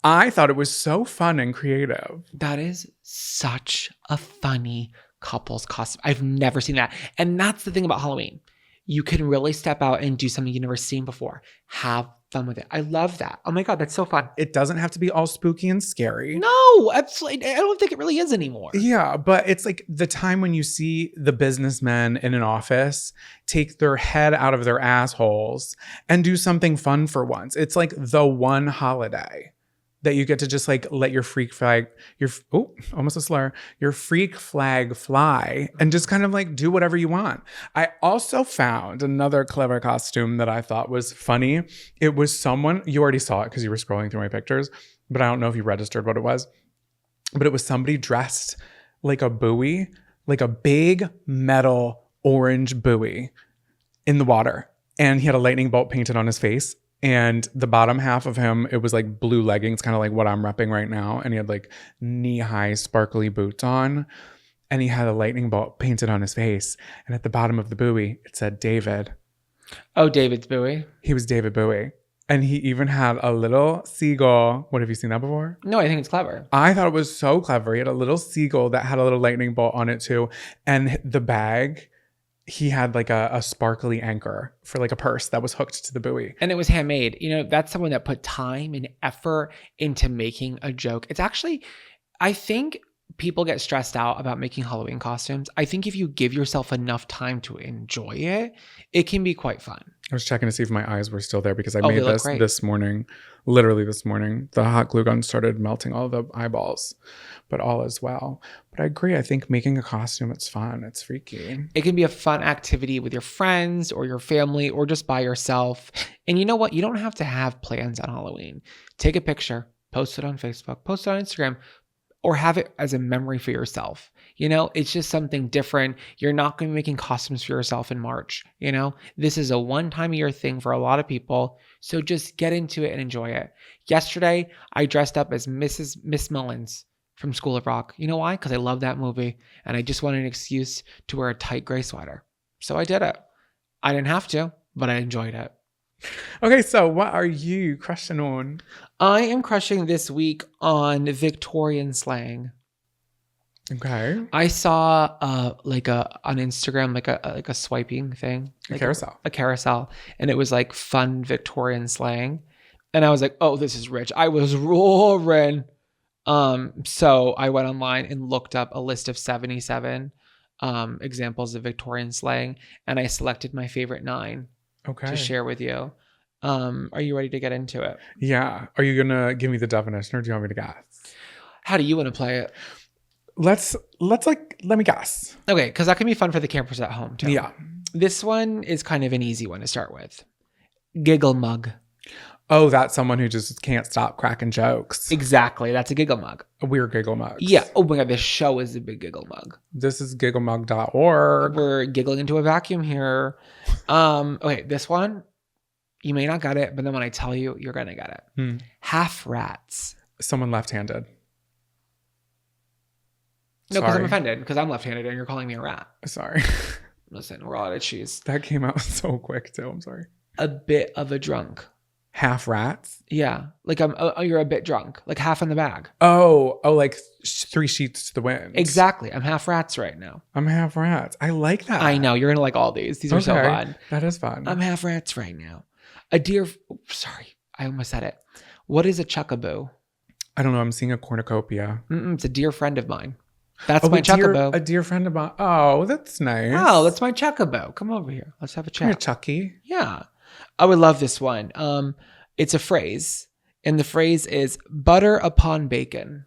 I thought it was so fun and creative. That is such a funny couple's costume. I've never seen that. And that's the thing about Halloween. You can really step out and do something you've never seen before. Have fun with it. I love that. Oh my God, that's so fun. It doesn't have to be all spooky and scary. No, absolutely. I don't think it really is anymore. Yeah, but it's like the time when you see the businessmen in an office take their head out of their assholes and do something fun for once. It's like the one holiday that you get to just like let your freak flag, almost a slur, your freak flag fly and just kind of like do whatever you want. I also found another clever costume that I thought was funny. It was someone, you already saw it because you were scrolling through my pictures, but I don't know if you registered what it was. But it was somebody dressed like a buoy, like a big metal orange buoy in the water. And he had a lightning bolt painted on his face. And the bottom half of him, it was like blue leggings, kind of like what I'm repping right now. And he had like knee-high sparkly boots on. And he had a lightning bolt painted on his face. And at the bottom of the buoy, it said David. Oh, David's Bowie. He was David Bowie. And he even had a little seagull. What, have you seen that before? No, I think it's clever. I thought it was so clever. He had a little seagull that had a little lightning bolt on it too. And the bag, he had like a sparkly anchor for like a purse that was hooked to the buoy. And it was handmade. You know, that's someone that put time and effort into making a joke. It's actually, I think people get stressed out about making Halloween costumes. I think if you give yourself enough time to enjoy it, it can be quite fun. I was checking to see if my eyes were still there because I Oh, made they look this great. this morning. Literally this morning. The hot glue gun started melting all the eyeballs, but all is well. But I agree. I think making a costume, it's fun. It's freaky. It can be a fun activity with your friends or your family or just by yourself. And you know what? You don't have to have plans on Halloween. Take a picture, post it on Facebook, post it on Instagram, or have it as a memory for yourself. You know, it's just something different. You're not going to be making costumes for yourself in March. You know, this is a one-time a year thing for a lot of people. So just get into it and enjoy it. Yesterday, I dressed up as Miss Mullins from School of Rock. You know why? Because I love that movie. And I just wanted an excuse to wear a tight gray sweater. So I did it. I didn't have to, but I enjoyed it. Okay, so what are you crushing on? I am crushing this week on Victorian slang. Okay. I saw on Instagram like a swiping thing, A carousel. a carousel, and it was like fun Victorian slang, and I was like, oh, this is rich. I was roaring. So I went online and looked up a list of 77 examples of Victorian slang, and I selected my favorite 9 Okay. to share with you. Are you ready to get into it? Yeah. Are you gonna give me the definition or do you want me to guess? How do you want to play it? Let me guess. Okay, because that can be fun for the campers at home too. Yeah. This one is kind of an easy one to start with. Gigglemug. Oh, that's someone who just can't stop cracking jokes. Exactly. That's a Gigglemug. We're Gigglemugs. Yeah. Oh my God. This show is a big Gigglemug. This is gigglemug.org. We're giggling into a vacuum here. Okay. This one, you may not get it, but then when I tell you, you're going to get it. Half rats. Someone left-handed. No, because I'm offended because I'm left-handed and you're calling me a rat. Sorry. Listen, we're all out of cheese. That came out so quick too. I'm sorry. A bit of a drunk. Half rats? Yeah. Like you're a bit drunk. Like half in the bag. Oh, like 3 sheets to the wind. Exactly. I'm half rats right now. I'm half rats. I like that. I know. You're going to like all these. These are so fun. That is fun. I'm half rats right now. Sorry. I almost said it. What is a chuckaboo? I don't know. I'm seeing a cornucopia. It's a dear friend of mine. That's my chuckaboo. A dear friend of mine. Oh, that's nice. Oh, that's my chuckaboo. Come over here. Let's have a chat. Come here, Chucky. Yeah. I would love this one. It's a phrase. And the phrase is butter upon bacon.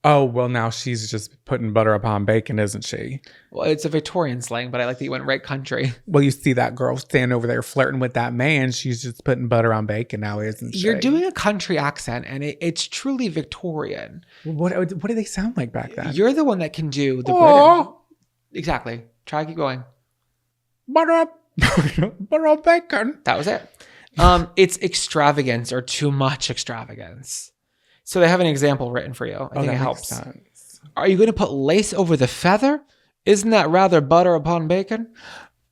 Oh, well, now she's just putting butter upon bacon, isn't she? Well, it's a Victorian slang, but I like that you went right country. Well, you see that girl standing over there flirting with that man. She's just putting butter on bacon now, isn't she? You're doing a country accent, and it's truly Victorian. What do they sound like back then? You're the one that can do the British. Exactly. Try keep going. Butter on bacon. That was it. It's extravagance or too much extravagance. So they have an example written for you. I think it helps. Sense. Are you going to put lace over the feather? Isn't that rather butter upon bacon?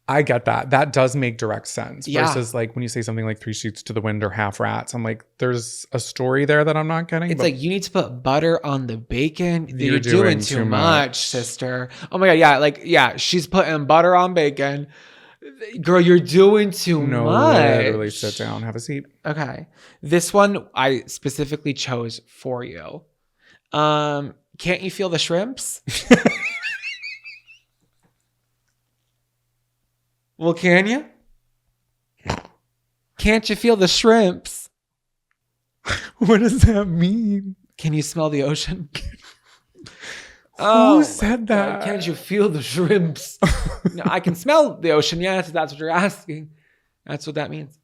I get that. That does make direct sense. Yeah. Versus like when you say something like 3 sheets to the wind or half rats, I'm like, there's a story there that I'm not getting. It's like you need to put butter on the bacon. You're doing too much, sister. Oh my God. Yeah. She's putting butter on bacon. Girl, you're doing too much. Literally sit down, have a seat. Okay. This one I specifically chose for you. Can't you feel the shrimps? Well, can you? Can't you feel the shrimps? What does that mean? Can you smell the ocean? Who said that? God, can't you feel the shrimps? No, I can smell the ocean. Yes, that's what you're asking. That's what that means.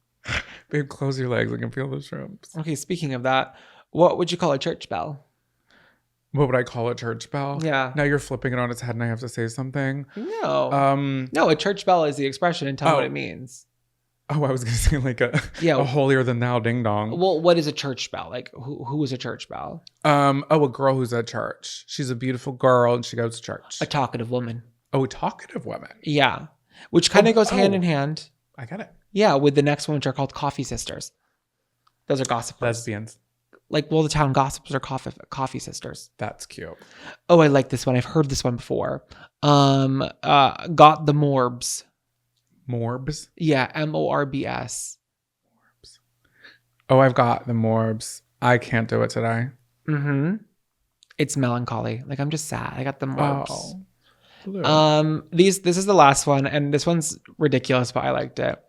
Babe, close your legs. I can feel the shrimps. Okay, speaking of that, what would you call a church bell? What would I call a church bell? Yeah. Now you're flipping it on its head and I have to say something. No. No, a church bell is the expression and tell me what it means. Oh, I was going to say like a holier than thou ding dong. Well, what is a church bell? Like who is a church bell? A girl who's at church. She's a beautiful girl and she goes to church. A talkative woman. Oh, talkative women. Yeah. Which kind of goes hand in hand. I get it. Yeah, with the next one, which are called coffee sisters. Those are gossipers. Lesbians. Like, well, the town gossips are coffee sisters. That's cute. Oh, I like this one. I've heard this one before. Got the morbs. Morbs? Yeah, Morbs. Oh, I've got the morbs. I can't do it today. Mm-hmm. It's melancholy. Like, I'm just sad. I got the morbs. Oh. This is the last one, and this one's ridiculous, but I liked it.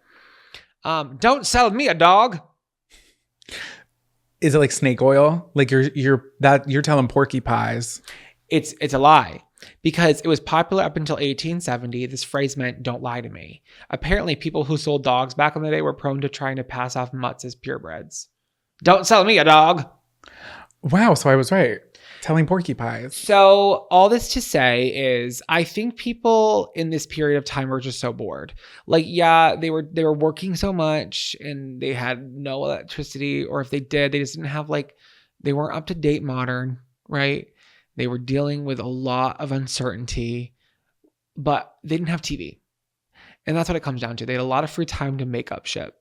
Don't sell me a dog. Is it like snake oil? Like you're telling porky pies. It's a lie. Because it was popular up until 1870, this phrase meant "don't lie to me." Apparently, people who sold dogs back in the day were prone to trying to pass off mutts as purebreds. Don't sell me a dog. Wow, so I was right. Telling porky pies. So all this to say is, I think people in this period of time were just so bored. Like, yeah, they were working so much and they had no electricity, or if they did, they just didn't have they weren't up to date modern, right? They were dealing with a lot of uncertainty, but they didn't have TV. And that's what it comes down to. They had a lot of free time to make up shit.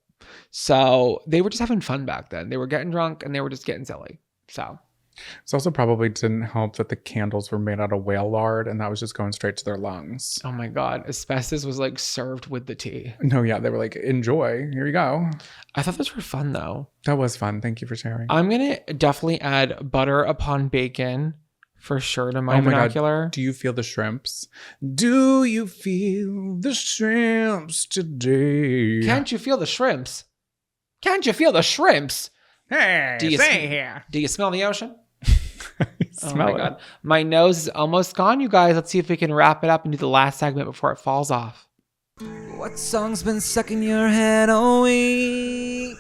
So they were just having fun back then. They were getting drunk and they were just getting silly. So it also probably didn't help that the candles were made out of whale lard and that was just going straight to their lungs. Oh my God. Asbestos was served with the tea. No, yeah. They were like, enjoy. Here you go. I thought those were fun though. That was fun. Thank you for sharing. I'm going to definitely add butter upon bacon for sure to my vernacular. God. Do you feel the shrimps? Do you feel the shrimps today? Can't you feel the shrimps? Can't you feel the shrimps? Hey, do you smell the ocean? Oh my God. My nose is almost gone, you guys. Let's see if we can wrap it up and do the last segment before it falls off. What song's been stuck in your head all week?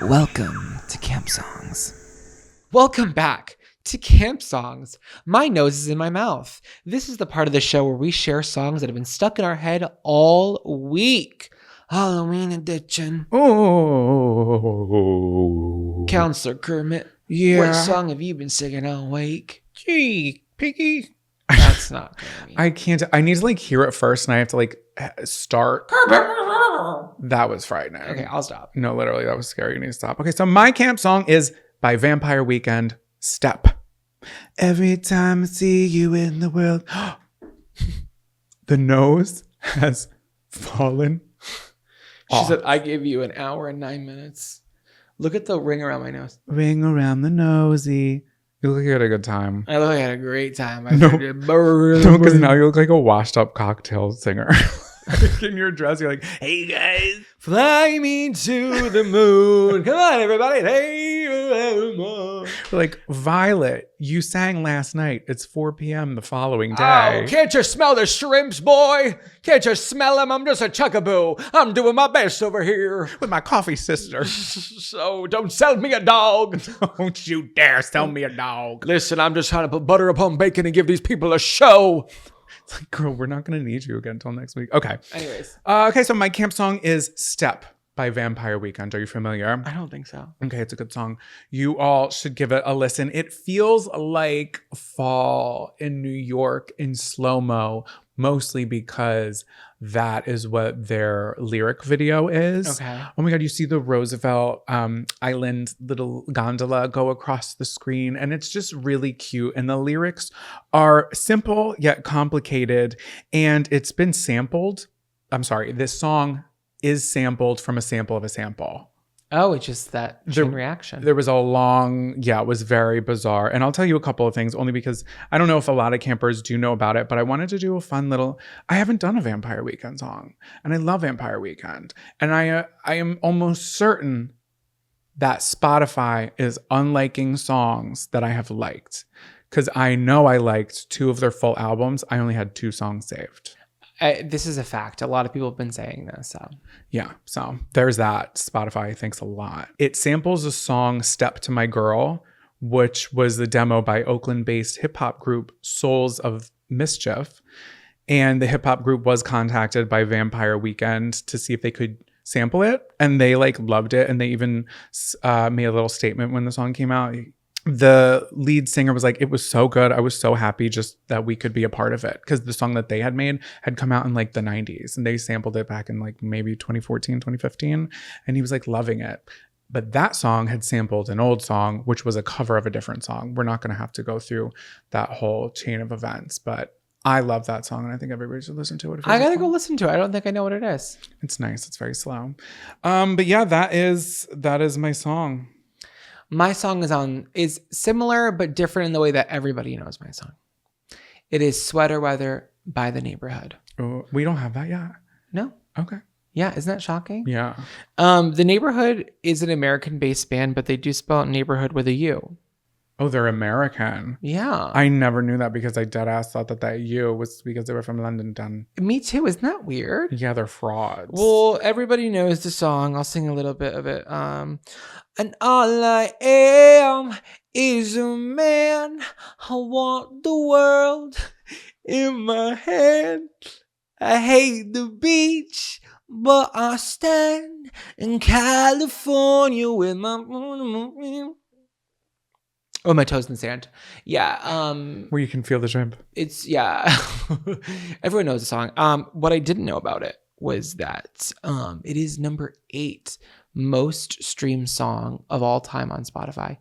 Welcome to Camp Songs. Welcome back to Camp Songs. My nose is in my mouth. This is the part of the show where we share songs that have been stuck in our head all week. Halloween edition. Oh. Counselor Kermit. Yeah. What song have you been singing all week? Gee, Piggy. That's not funny. I can't. I need to like hear it first and I have to like start. That was frightening. Okay, I'll stop. No, literally, that was scary. You need to stop. Okay, so my camp song is by Vampire Weekend, Step. Every time I see you in the world, the nose has fallen She off. said, I gave you an hour and 9 minutes. Look at the ring around my nose. Ring around the nosy. You look like you had a good time. I look like I had a great time. No, because now you look like a washed up cocktail singer. In your dress, you're like, hey guys. Fly me to the moon. Come on, everybody. Hey, Like, Violet, you sang last night. It's 4 p.m. the following day. Oh, can't you smell the shrimps, boy? Can't you smell them? I'm just a chuckaboo. I'm doing my best over here. With my coffee sister. So don't sell me a dog. Don't you dare sell me a dog. Listen, I'm just trying to put butter upon bacon and give these people a show. It's like, girl, we're not going to need you again until next week. Okay. Anyways. Okay, so my camp song is Step by Vampire Weekend. Are you familiar? I don't think so. Okay, it's a good song. You all should give it a listen. It feels like fall in New York in slow-mo, mostly because that is what their lyric video is. Okay. Oh my God, you see the Roosevelt Island little gondola go across the screen, and it's just really cute. And the lyrics are simple yet complicated, and it's been sampled. I'm sorry, this song is sampled from a sample of a sample. Oh, it's just that chain reaction. There was a long, it was very bizarre. And I'll tell you a couple of things only because I don't know if a lot of campers do know about it, but I wanted to do a fun little, I haven't done a Vampire Weekend song and I love Vampire Weekend. And I am almost certain that Spotify is unliking songs that I have liked because I know I liked 2 of their full albums. I only had 2 songs saved. This is a fact. A lot of people have been saying this. So. Yeah, so there's that. Spotify thanks a lot. It samples a song Step to My Girl, which was the demo by Oakland-based hip-hop group Souls of Mischief. And the hip-hop group was contacted by Vampire Weekend to see if they could sample it. And they like loved it. And they even made a little statement when the song came out. The lead singer was like, it was so good. I was so happy just that we could be a part of it. Because the song that they had made had come out in like the 90s. And they sampled it back in like maybe 2014, 2015. And he was like loving it. But that song had sampled an old song, which was a cover of a different song. We're not going to have to go through that whole chain of events. But I love that song. And I think everybody should listen to it. I got to go listen to it. I don't think I know what it is. It's nice. It's very slow. But yeah, that is my song. My song is similar but different in the way that everybody knows my song. It is Sweater Weather by The Neighborhood. Oh, we don't have that yet. No. Okay. Yeah, isn't that shocking? Yeah. The Neighborhood is an American-based band, but they do spell neighborhood with a U. Oh, they're American. Yeah. I never knew that because I deadass thought that U was because they were from London. Me too. Isn't that weird? Yeah, they're frauds. Well, everybody knows the song. I'll sing a little bit of it. And all I am is a man. I want the world in my hand. I hate the beach, but I stand in California with my toes in the sand. Yeah. Where you can feel the shrimp. It's everyone knows the song. What I didn't know about it was that it is number 8 most streamed song of all time on Spotify.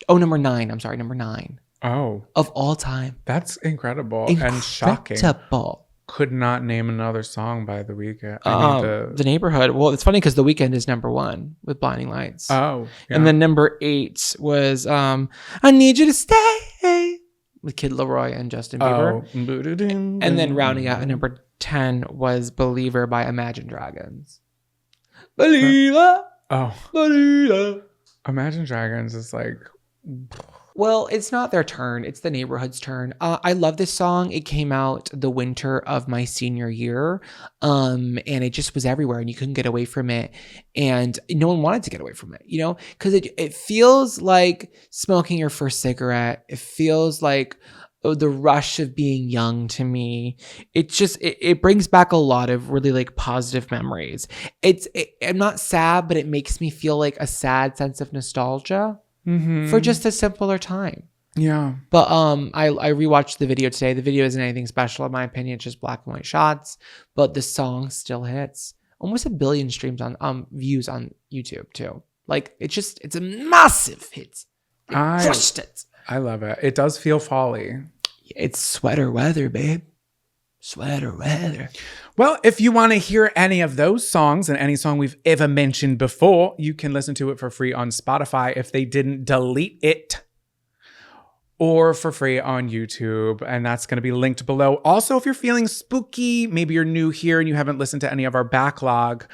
Oh, number 9. I'm sorry, number 9. Oh. Of all time. That's incredible and shocking. Could not name another song by The Weeknd. The Neighborhood. Well, it's funny because The Weeknd is number 1 with Blinding Lights. Oh. Yeah. And then number 8 was I Need You to Stay with Kid Laroi and Justin Bieber. Oh. And then rounding out at number 10 was Believer by Imagine Dragons. Believer. Oh. Believer. Imagine Dragons is like Well, it's not their turn. It's the neighborhood's turn. I love this song. It came out the winter of my senior year. And it just was everywhere and you couldn't get away from it. And no one wanted to get away from it, you know, because it feels like smoking your first cigarette. It feels like the rush of being young to me. It brings back a lot of really like positive memories. I'm not sad, but it makes me feel like a sad sense of nostalgia. For just a simpler time. Yeah. But I rewatched the video today. The video isn't anything special in my opinion. It's just black and white shots. But the song still hits. Almost 1 billion streams on views on YouTube too. Like it's a massive hit. They crushed it. I love it. It does feel folly. It's sweater weather, babe. Sweater weather. Well, if you want to hear any of those songs and any song we've ever mentioned before, you can listen to it for free on Spotify if they didn't delete it, or for free on YouTube. And that's going to be linked below. Also, if you're feeling spooky, maybe you're new here and you haven't listened to any of our backlog,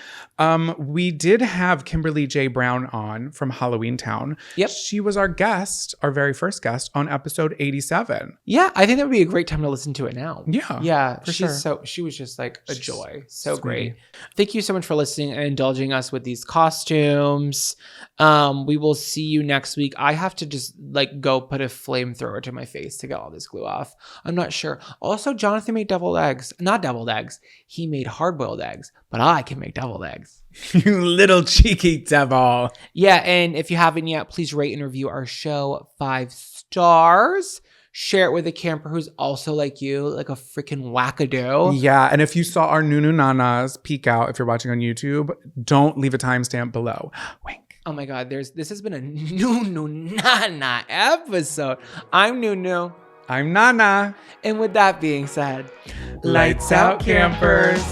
we did have Kimberly J. Brown on from Halloween Town. Yep. She was our guest, our very first guest on episode 87. Yeah, I think that would be a great time to listen to it now. Yeah. Yeah, for sure. She was just like a joy. So Sweetie. great. Thank you so much for listening and indulging us with these costumes. We will see you next week. I have to just like go put a flamethrower to my face to get all this glue off. I'm not sure. Also, Jonathan made deviled eggs. Not deviled eggs. He made hard-boiled eggs, but I can make deviled eggs. You little cheeky devil. Yeah, and if you haven't yet, please rate and review our show 5 stars. Share it with a camper who's also like you, like a freaking wackadoo. Yeah, and if you saw our Nunu Nanas peek out, if you're watching on YouTube, don't leave a timestamp below. Wink. Oh my God, this has been a Nunu Nana episode. I'm Nunu. I'm Nana. And with that being said, Lights out, campers.